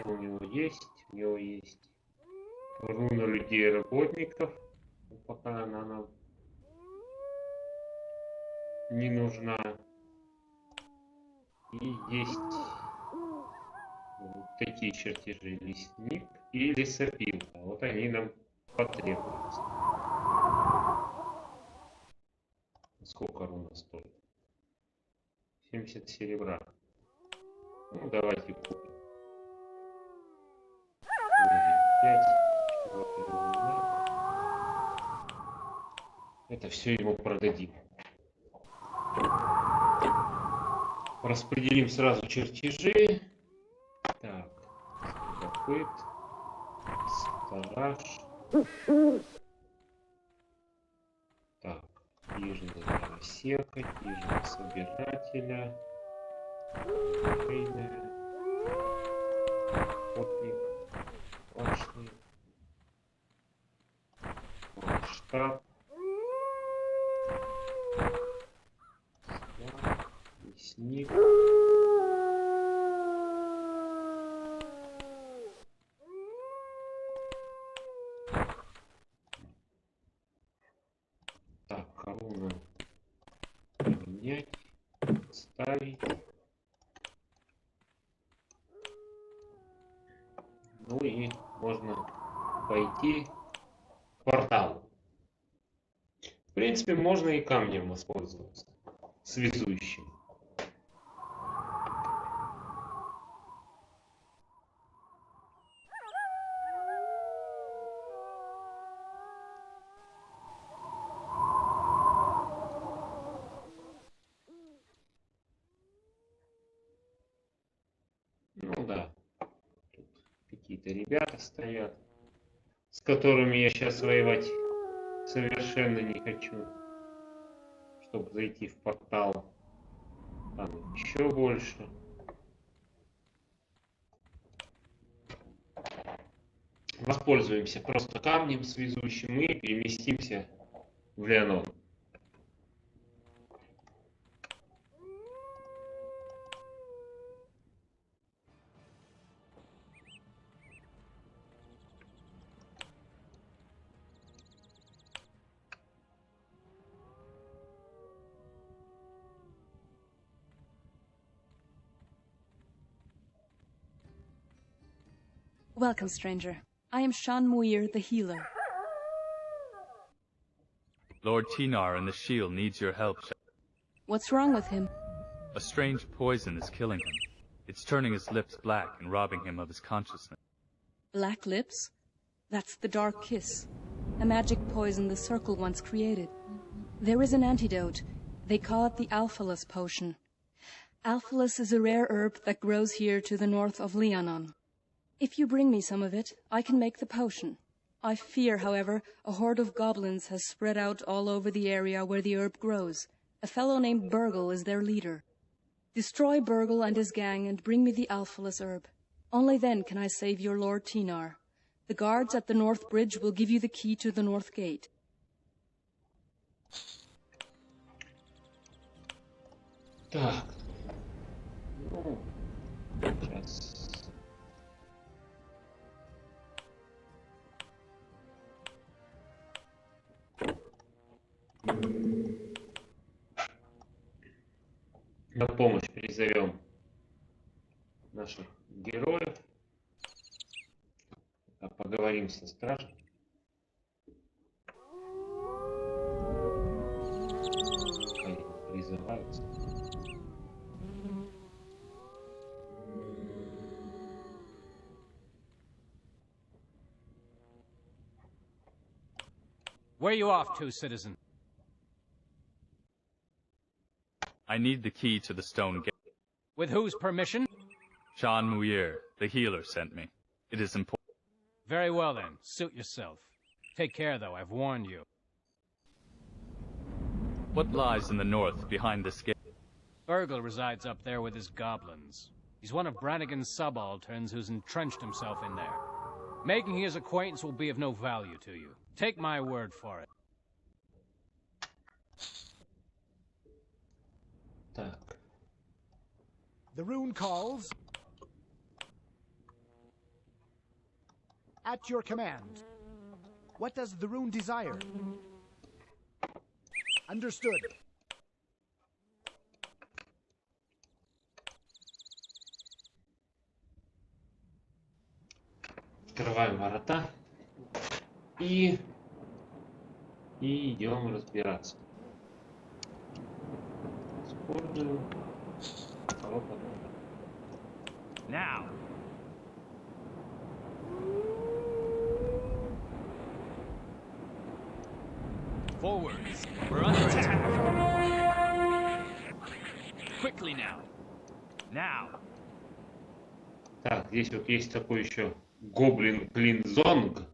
У него есть руна людей и работников, пока она нам не нужна. И есть вот такие чертежи: лесник и лесопилка. Вот они нам потребуются. Сколько руна стоит? 70 серебра. Ну, давайте купим. 5. Это все ему продадим. Распределим сразу чертежи. Так, копыт, сторож. Так, хижина дровосека, хижина собирателя, шейная, охотник, башня, штаб, лесник. Так, корону поменять, ставить. Ну и можно пойти к порталу. В принципе, можно и камнем воспользоваться, связующим. Ну да, тут какие-то ребята стоят, с которыми я сейчас воевать совершенно не хочу, чтобы зайти в портал. Там еще больше. Воспользуемся просто камнем связующим и переместимся в Леонор. Welcome, stranger. I am Shan Muir, the healer. Lord Tinar and the shield needs your help. What's wrong with him? A strange poison is killing him. It's turning his lips black and robbing him of his consciousness. Black lips? That's the dark kiss. A magic poison the Circle once created. There is an antidote. They call it the Alphalus potion. Alphalus is a rare herb that grows here to the north of Leonon. If you bring me some of it, I can make the potion. I fear, however, a horde of goblins has spread out all over the area where the herb grows. A fellow named Burgle is their leader. Destroy Burgle and his gang and bring me the Alphalus herb. Only then can I save your Lord Tinar. The guards at the North Bridge will give you the key to the North Gate. Так. Ну, сейчас. На помощь призовем наших героев. Поговорим со стражем. Они призываются. Where you off to, citizen? I need the key to the stone gate. With whose permission? Sean Muir, the healer, sent me. It is important. Very well then, suit yourself. Take care though, I've warned you. What lies in the north behind this gate? Burgle resides up there with his goblins. He's one of Brannigan's subalterns who's entrenched himself in there. Making his acquaintance will be of no value to you. Take my word for it. Так. The rune calls. At your command. What does the rune desire? Understood. Открываем ворота и идем разбираться. Используем. Now. Forwards. We're under attack. Quickly now. Now. Так, здесь вот есть такой еще гоблин Клинзонг.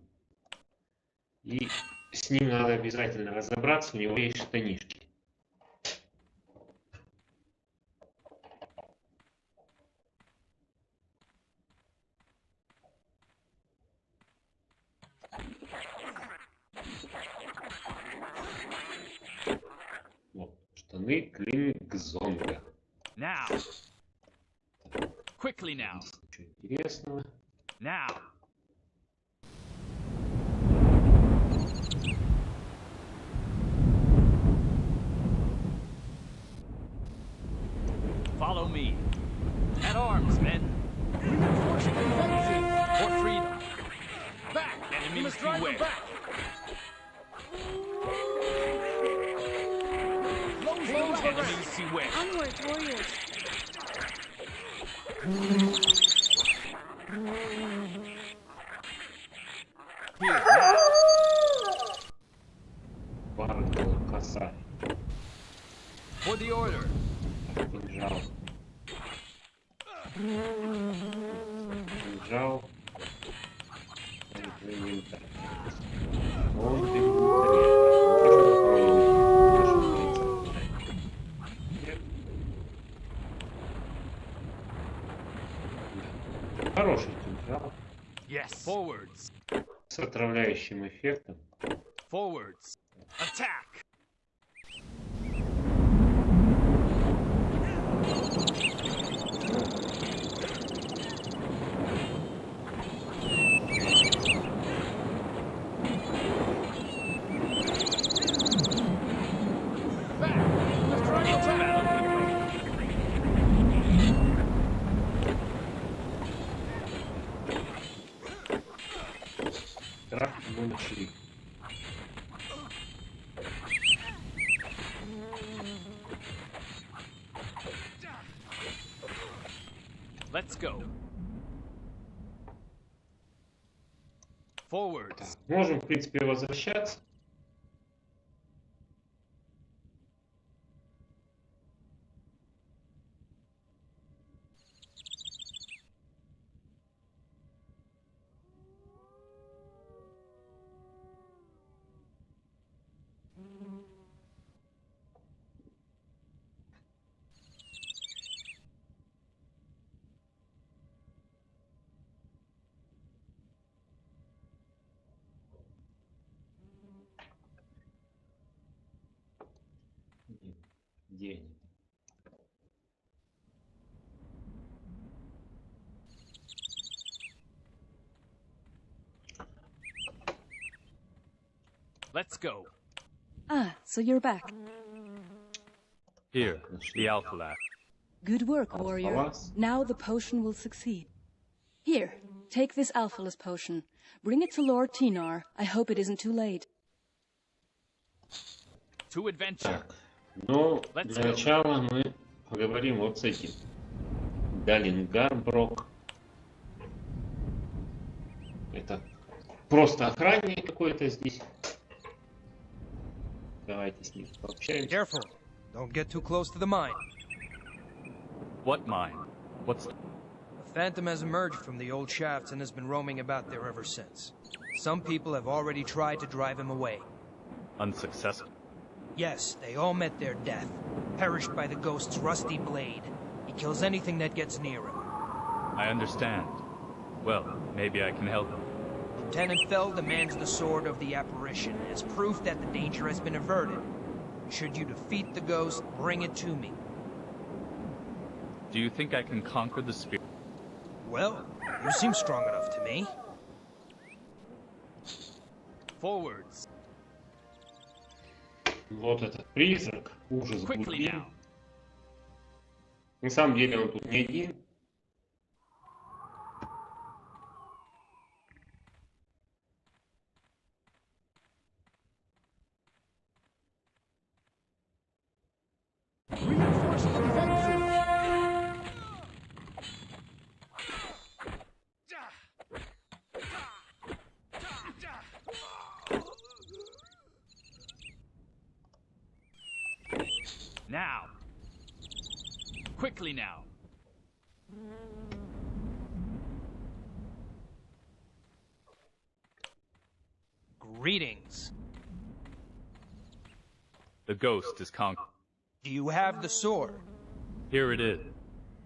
И с ним надо обязательно разобраться, у него есть штанишки. Вот, штаны Клинзонга. Now. Quickly now. Ничего интересного. Now. Follow me. At arms, men. Reinforcing defenses. For freedom. Back. Enemies must drive them beware. back. Close the ranks. Enemies beware. Onward, warriors. Here, now. Баргала коса. For the order. Кинжал. Кинжал. Инвентарь. Он в инвентаре. Хороший кинжал. Yes. Forwards. С отравляющим эффектом. Forwards. Attack. Трах ночи. Let's go. Forwards. Можем, в принципе, возвращаться. Где они? Let's go. Ah, so you're back. Here, the Alpha Lab. Good work, warrior. Now the potion will succeed. Here, take this Alphaless potion. Bring it to Lord Tinar. I hope it isn't too late. To adventure. Так, ну, для начала мы поговорим вот с этим. Далингарброк. Это просто охранник какой-то здесь. Давайте с ним пообщаемся. Careful. Don't get too close to the mine. What mine? What's... A phantom has emerged from the old shafts and has been roaming about there ever since. Some people have already tried to drive him away. Unsuccessful? Yes, they all met their death. Perished by the ghost's rusty blade. He kills anything that gets near him. I understand. Well, maybe I can help him. Lieutenant Fell demands the sword of the apparition as proof that the danger has been averted. Should you defeat the ghost, bring it to me. Do you think I can conquer the spirit? Well, you seem strong enough to me. Forwards. Вот этот призрак, ужас глубин. На самом деле он тут не один. Reinforcing the defenses. Now. Quickly now. Greetings. The ghost is conquered. Do you have the sword? Here it is.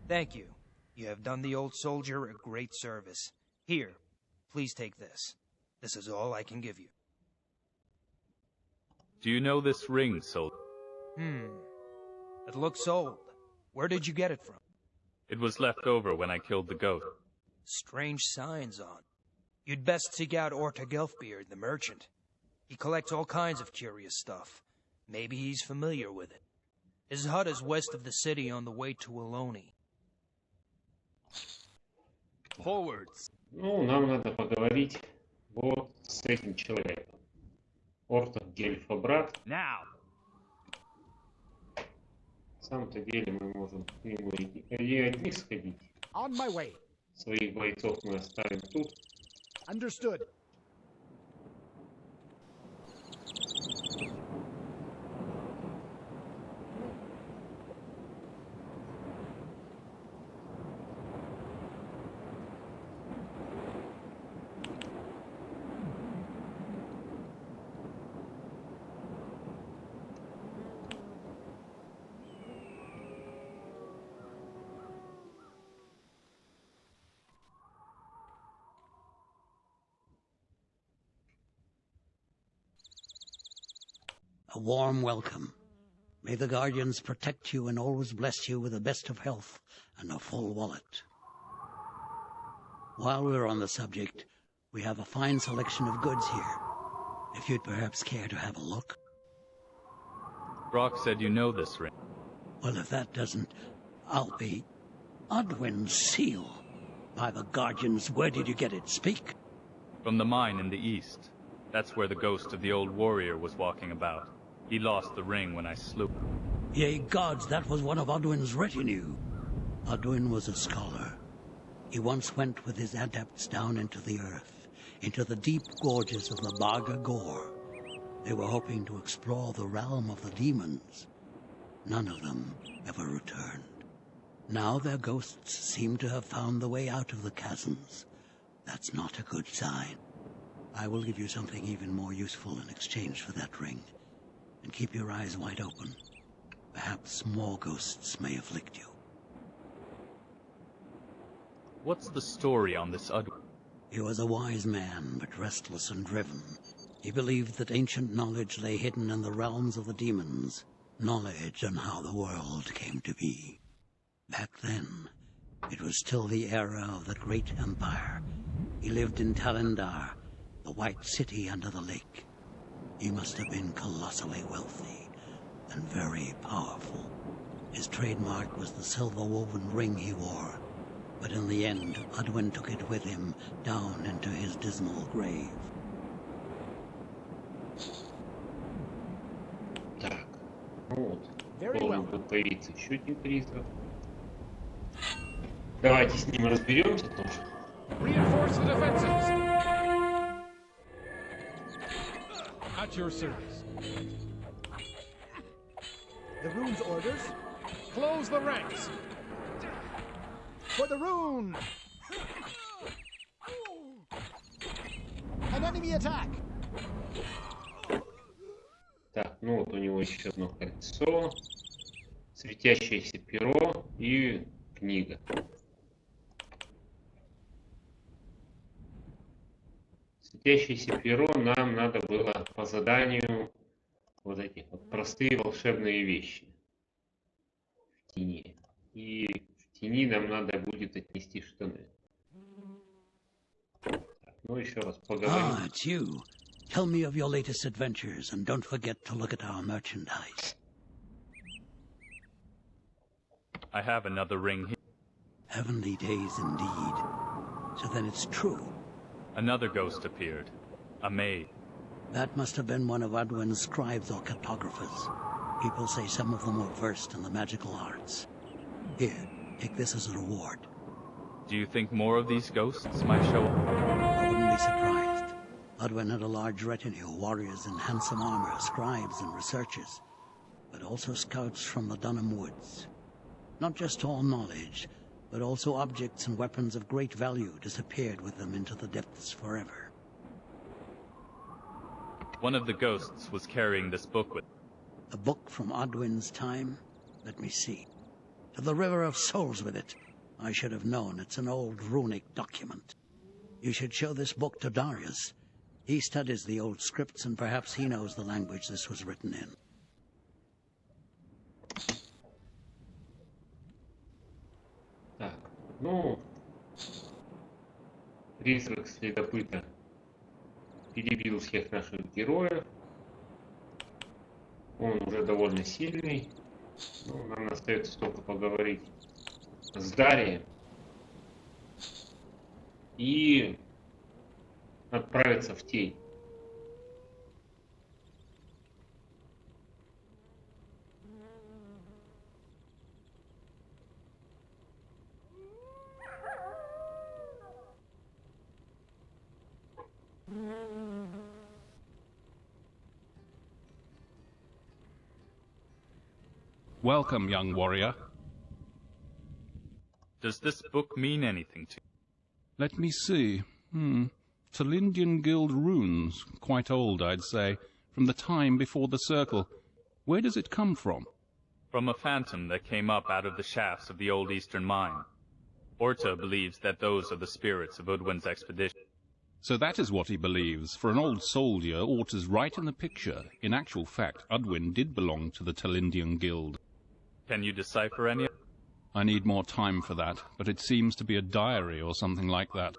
Thank you. You have done the old soldier a great service. Here, please take this. This is all I can give you. Do you know this ring, soldier? It looks old. Where did you get it from? It was left over when I killed the ghost. Strange signs on. You'd best seek out Orta Gelfbeard, the merchant. He collects all kinds of curious stuff. Maybe he's familiar with it. His hut is west of the city on the way to Aloni. Forwards. Ну, нам надо поговорить вот с этим человеком. Орта Гельфа брат. Now. На самом-то деле мы можем к нему и одни сходить. On my way. Своих бойцов мы оставим тут. Understood. A warm welcome. May the Guardians protect you and always bless you with the best of health and a full wallet. While we're on the subject, we have a fine selection of goods here. If you'd perhaps care to have a look. Brock said you know this ring. Well, if that doesn't, I'll be... Odwin's seal. By the Guardians, where did you get it? Speak. From the mine in the east. That's where the ghost of the old warrior was walking about. He lost the ring when I slew him. Yea, gods, that was one of Odwin's retinue. Odwin was a scholar. He once went with his adepts down into the earth, into the deep gorges of the Barga Gore. They were hoping to explore the realm of the demons. None of them ever returned. Now their ghosts seem to have found the way out of the chasms. That's not a good sign. I will give you something even more useful in exchange for that ring. And keep your eyes wide open. Perhaps more ghosts may afflict you. What's the story on this Udwin? He was a wise man, but restless and driven. He believed that ancient knowledge lay hidden in the realms of the demons. Knowledge on how the world came to be. Back then, it was still the era of the great empire. He lived in Talendar, the white city under the lake. He must have been colossally wealthy and very powerful. His trademark was the silver-woven ring he wore. But in the end, Udwin took it with him down into his dismal grave. Так, ну вот, должен был появиться еще один призрак. Давайте с ним разберемся тоже. Reinforce the defenses. At your service. The rune's orders. Close the ranks. For the rune! An enemy attack! Так, ну вот у него еще одно кольцо, светящееся перо и книга. Светящееся перо нам надо было по заданию вот эти вот простые волшебные вещи в тени. И в тени нам надо будет отнести штаны. Так, ну еще раз поговорим. Ah, it's you. Tell me of your latest adventures, and don't forget to look at our merchandise. I have another ring here. Heavenly days indeed. So then it's true. Another ghost appeared. A maid. That must have been one of Adwin's scribes or cartographers. People say some of them were versed in the magical arts. Here, take this as a reward. Do you think more of these ghosts might show up? I wouldn't be surprised. Adwin had a large retinue, warriors in handsome armor, scribes and researchers, but also scouts from the Dunham Woods. Not just all knowledge, but also objects and weapons of great value disappeared with them into the depths forever. One of the ghosts was carrying this book with. A book from Adwin's time? Let me see. To the River of Souls with it. I should have known. It's an old runic document. You should show this book to Darius. He studies the old scripts, and perhaps he knows the language this was written in. Так, ну, призрак следопыта перебил всех наших героев. Он уже довольно сильный. Ну, нам остается только поговорить с Дарием и отправиться в тень. Welcome, young warrior. Does this book mean anything to you? Let me see. Talindian Guild runes. Quite old, I'd say. From the time before the circle. Where does it come from? From a phantom that came up out of the shafts of the old eastern mine. Orta believes that those are the spirits of Udwin's expedition. So that is what he believes. For an old soldier, Orta's right in the picture. In actual fact, Udwin did belong to the Talindian Guild. Can you decipher any? I need more time for that, but it seems to be a diary or something like that.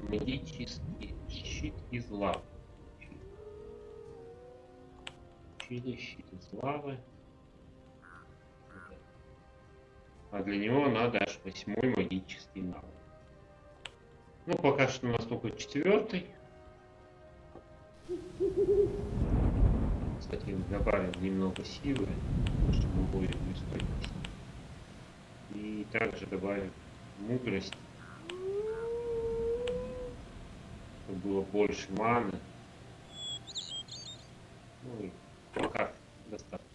Магический щит из лавы. Щит из лавы. А для него надо аж 8-й магический навык. Ну, пока что у нас только 4-й. Кстати, добавим немного силы, чтобы более устойчивость. И также добавим мудрость, чтобы было больше маны. Ну и пока достаточно.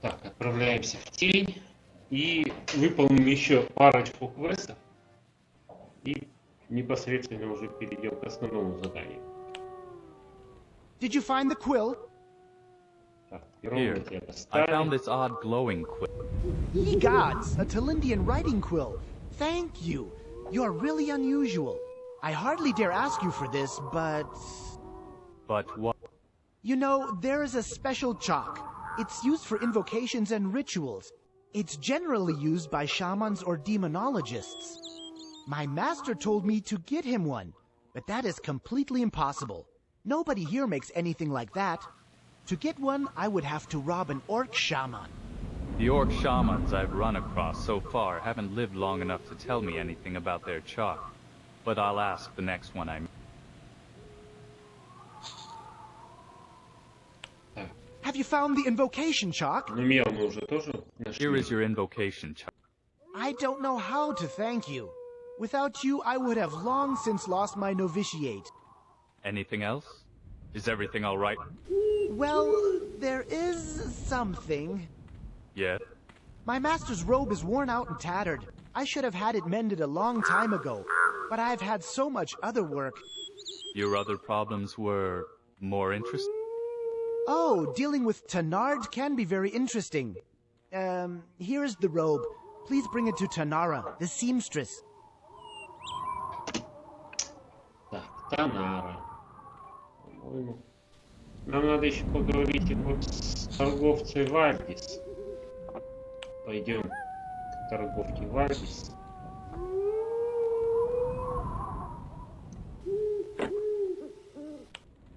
Так, отправляемся в тень и выполним еще парочку квестов и непосредственно уже перейдем к основному заданию. Did you find the quill? Так, Here, I found this odd glowing quill. Ye gods, a Talindian writing quill. Thank you. You're really unusual. I hardly dare ask you for this, but... But what? You know, there is a special chalk. It's used for invocations and rituals. It's generally used by shamans or demonologists. My master told me to get him one, but that is completely impossible. Nobody here makes anything like that. To get one, I would have to rob an orc shaman. The orc shamans I've run across so far haven't lived long enough to tell me anything about their chalk, but I'll ask the next one I meet. Have you found the invocation chalk? Ну, мел мы уже тоже нашли. Here is your invocation chalk. I don't know how to thank you. Without you, I would have long since lost my novitiate. Anything else? Is everything all right? Well, there is something. Yeah? My master's robe is worn out and tattered. I should have had it mended a long time ago, but I've had so much other work. Your other problems were more interesting? Oh, dealing with Tanard can be very interesting. Here is the robe. Please bring it to Tanara, the seamstress. Так, Танара. По-моему. Нам надо еще поговорить вот с торговцей Вальдис. Пойдем к торговке Вальдис.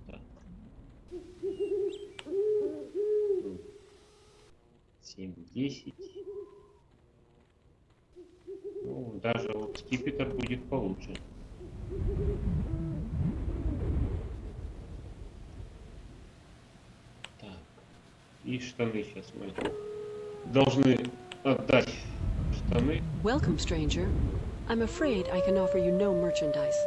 Так. 7-10. Ну, даже вот скипетр будет получше. Так. И штаны сейчас мы должны отдать штаны. Welcome, stranger. I'm afraid I can offer you no merchandise.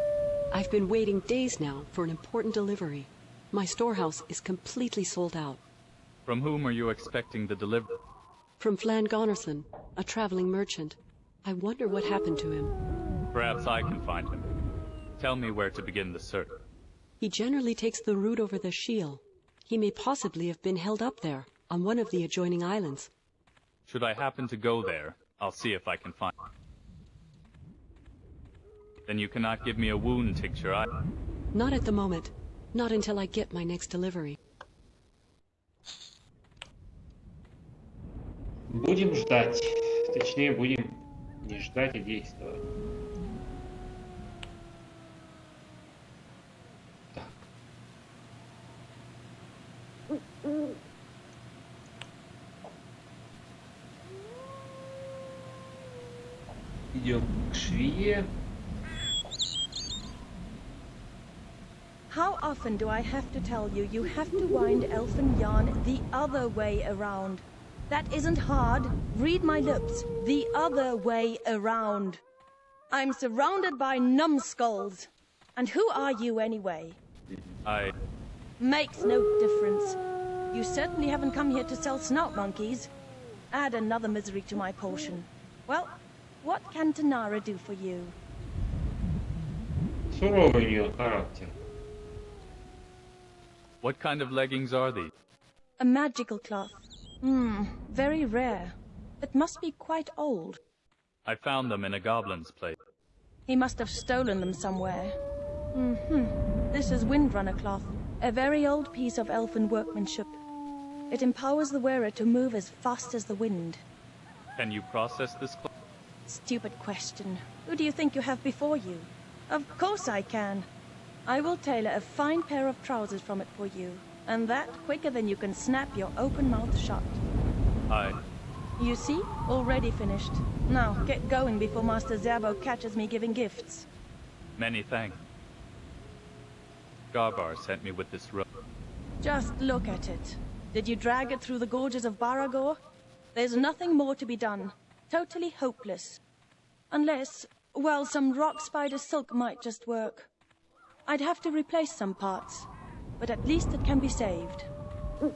I've been waiting days now for an important delivery. My storehouse is completely sold out. From whom are you expecting the delivery? From Flan Gonnerson, a traveling merchant. I wonder what happened to him. Perhaps I can find him. Tell me where to begin the search. He generally takes the route over the Shield. He may possibly have been held up there, on one of the adjoining islands. Should I happen to go there, I'll see if I can find him. Then you cannot give me a wound tincture either? Not at the moment. Not until I get my next delivery. Будем ждать. Точнее, будем не ждать, а действовать. Так. Идем к швее. How often do I have to tell you, you have to wind elfin yarn the other way around? That isn't hard. Read my lips. The other way around. I'm surrounded by numbskulls. And who are you anyway? Makes no difference. You certainly haven't come here to sell snout monkeys. Add another misery to my portion. Well, what can Tanara do for you? Суровый у нее характер. What kind of leggings are these? A magical cloth. Very rare. It must be quite old. I found them in a goblin's place. He must have stolen them somewhere. This is Windrunner cloth, a very old piece of elfin workmanship. It empowers the wearer to move as fast as the wind. Can you process this cloth? Stupid question. Who do you think you have before you? Of course I can. I will tailor a fine pair of trousers from it for you, and that quicker than you can snap your open mouth shut. You see? Already finished. Now, get going before Master Zerbo catches me giving gifts. Many thanks. Garbar sent me with this rope. Just look at it. Did you drag it through the gorges of Baragor? There's nothing more to be done. Totally hopeless. Unless, well, some rock spider silk might just work. I'd have to replace some parts, but at least it can be saved.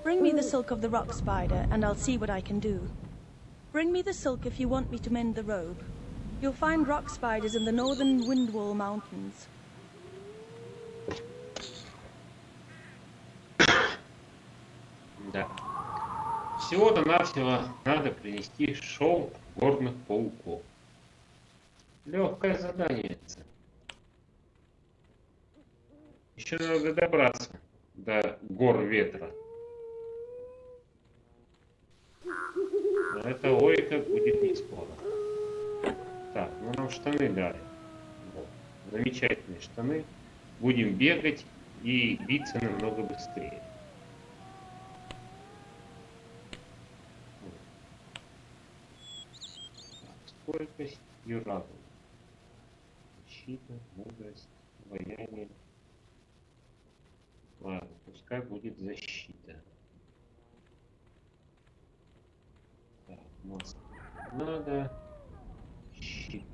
Bring me the silk of the rock spider, and I'll see what I can do. Bring me the silk if you want me to mend the robe. You'll find rock spiders in the northern Windwall Mountains. Да. Всего-то навсего надо принести шелк горных пауков. Легкое задание. Еще надо добраться до гор ветра. Но это ой как будет не скоро. Так, ну нам штаны дали. Вот. Замечательные штаны. Будем бегать и биться намного быстрее. Стойкость и разум. Защита, мудрость, обаяние. Ладно, пускай будет защита. Так, массу надо. Щит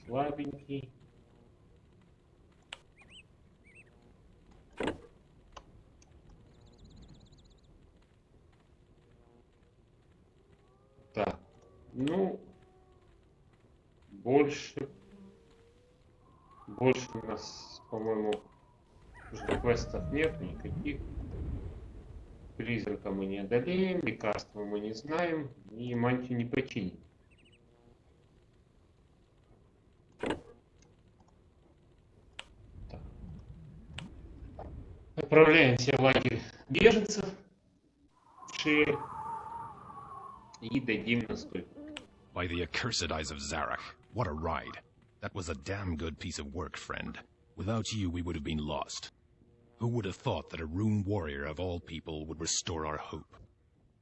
слабенький. Так, ну, больше у нас, по-моему, уже квестов нет никаких. Призрака мы не одолеем, лекарства мы не знаем, и мантию не починим. Так. Отправляемся в лагерь беженцев в Шире и дадим настойку. By the accursed eyes of Zarek, what a ride. That was a damn good piece of work, friend. Without you, we would have been lost. Who would have thought that a rune warrior of all people would restore our hope?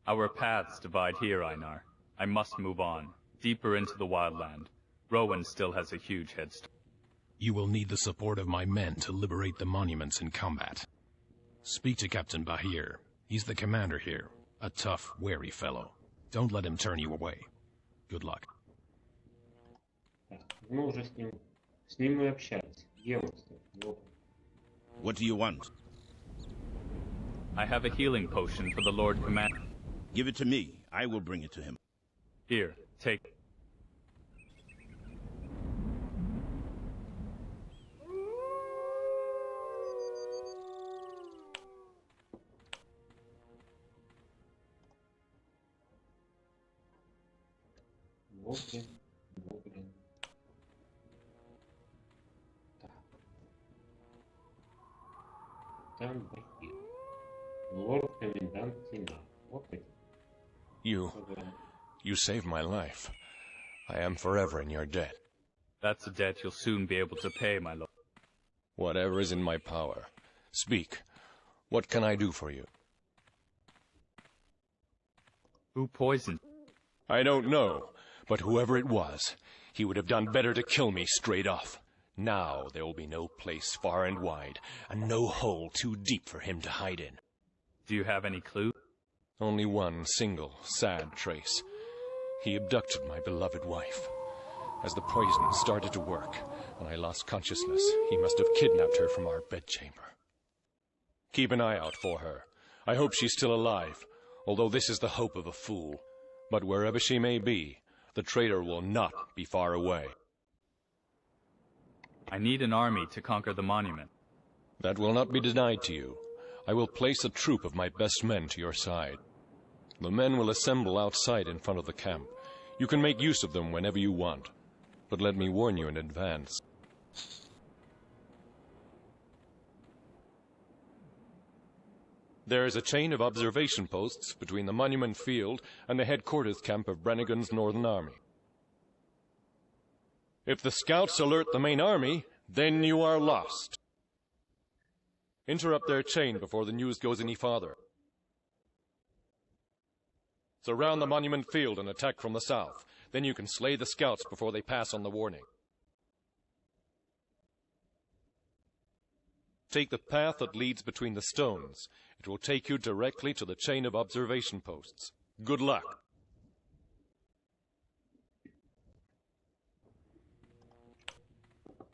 Our paths divide here, Einar. I must move on, deeper into the wildland. Rowan still has a huge head start. You will need the support of my men to liberate the monuments in combat. Speak to Captain Bahir. He's the commander here. A tough, wary fellow. Don't let him turn you away. Good luck. Мы уже с ним мы общались. Где он, кстати? Вот. What do you want? I have a healing potion for the Lord Commander. Give it to me. I will bring it to him. Here, take it. Гоблин. Так. Там Бахир. Лорд-комендант Тина. Вот эти. You saved my life. I am forever in your debt. That's a debt you'll soon be able to pay, my lord. Whatever is in my power. Speak. What can I do for you? Who poisoned? I don't know, but whoever it was, he would have done better to kill me straight off. Now there will be no place far and wide, and no hole too deep for him to hide in. Do you have any clue? Only one single, sad trace. He abducted my beloved wife. As the poison started to work, and I lost consciousness, he must have kidnapped her from our bedchamber. Keep an eye out for her. I hope she's still alive, although this is the hope of a fool. But wherever she may be, the traitor will not be far away. I need an army to conquer the monument. That will not be denied to you. I will place a troop of my best men to your side. The men will assemble outside in front of the camp. You can make use of them whenever you want. But let me warn you in advance. There is a chain of observation posts between the monument field and the headquarters camp of Brannigan's Northern Army. If the scouts alert the main army, then you are lost. Interrupt their chain before the news goes any farther. Surround the monument field and attack from the south. Then you can slay the scouts before they pass on the warning. Take the path that leads between the stones. It will take you directly to the chain of observation posts. Good luck.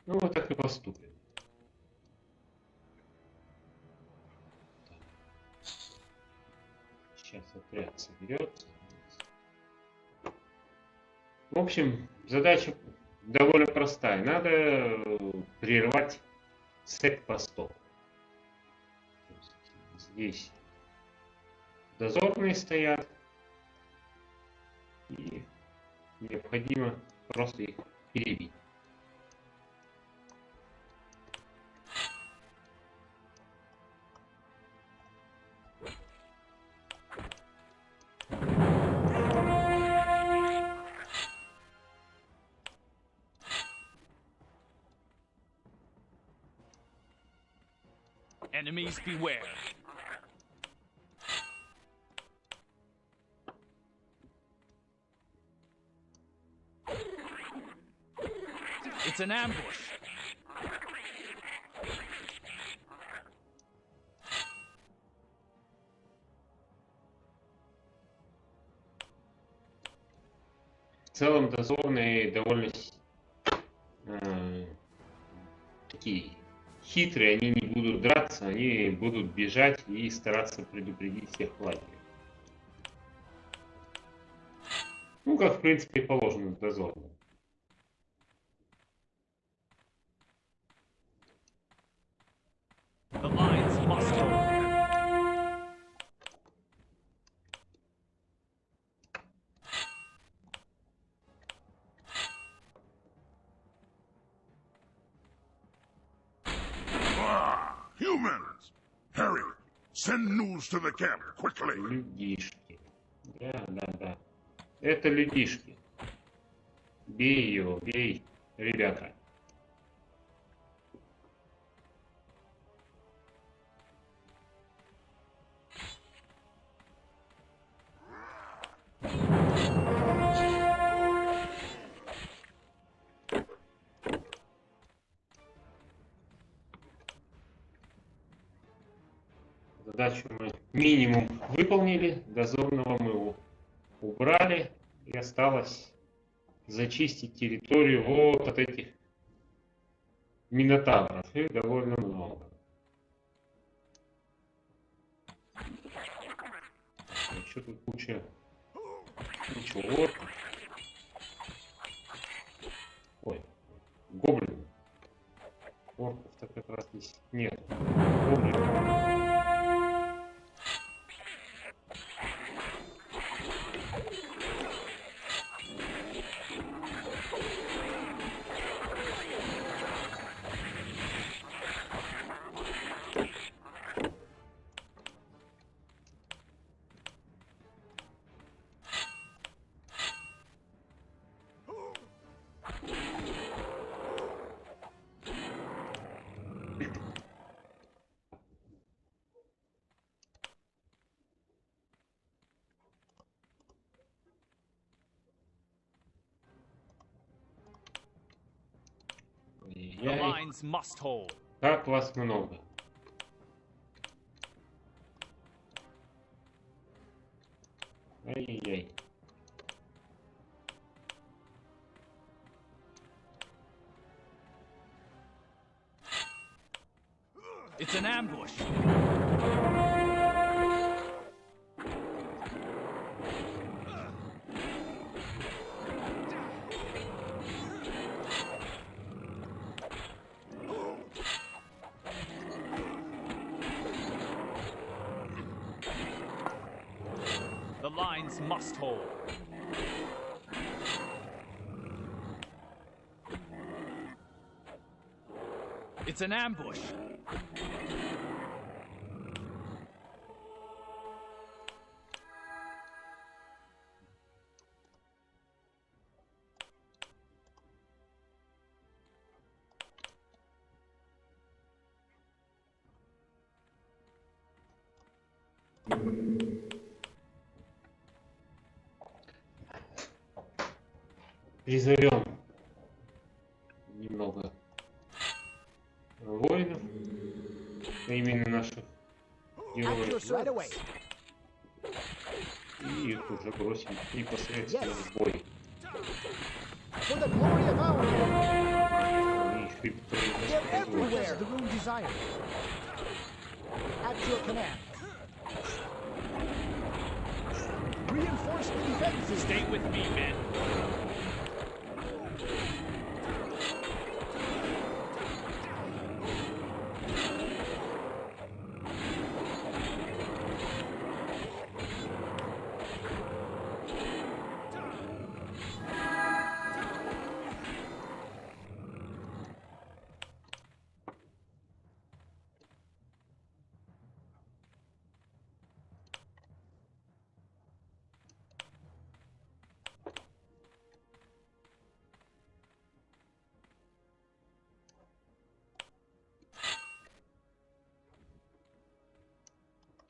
Ну, вот так и поступим. Сейчас отряд соберется. В общем, задача довольно простая. Надо прервать цепь постов. Здесь дозорные стоят. И необходимо просто их перебить. Enemies beware. It's an ambush. В целом дозорные довольно такие хитрые, они не будут драться, они будут бежать и стараться предупредить всех в лагере. Ну, как в принципе и положено в дозорном. The lines must hold. Humans! Harry, send news to the camp quickly. Людишки. Да. Это людишки. Бей его, бей, ребята. Задачу мы минимум выполнили, дозорного мы убрали, и осталось зачистить территорию вот от этих минотавров, их довольно много. Еще тут куча орков. Ой, гоблин. Орков-то как раз здесь нет. Гоблин. The lines must hold. Как вас много. Ай-яй-яй. It's an ambush. The lines must hold. It's an ambush. Призовем немного воинов, а именно наших героев, и их уже бросим непосредственно в бой. Они еще и Stay with me, men.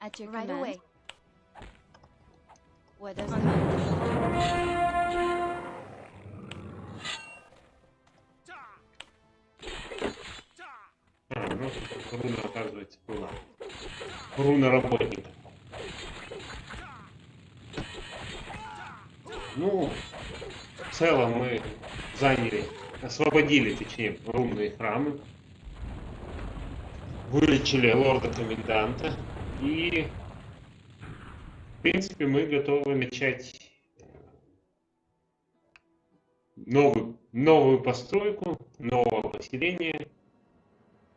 At your Right command. away. What does Но руна, оказывается, была. Руна работника. Ну, в целом мы освободили, точнее, рунные храмы. Вылечили лорда-коменданта. И, в принципе, мы готовы начать новую постройку, нового поселения.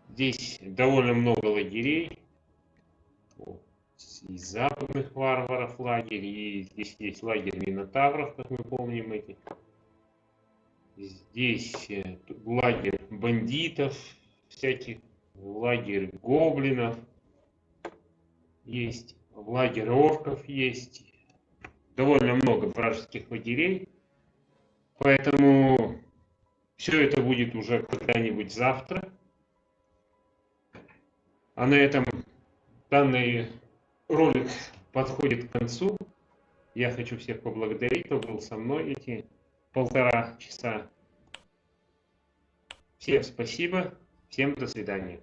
Здесь довольно много лагерей. Из западных варваров лагерь, и здесь есть лагерь минотавров, как мы помним эти. Здесь лагерь бандитов всяких, лагерь гоблинов есть, лагерь орков есть. Довольно много вражеских лагерей. Поэтому все это будет уже когда-нибудь завтра. А на этом данный ролик подходит к концу. Я хочу всех поблагодарить, кто был со мной эти 1,5 часа. Всем спасибо, всем до свидания.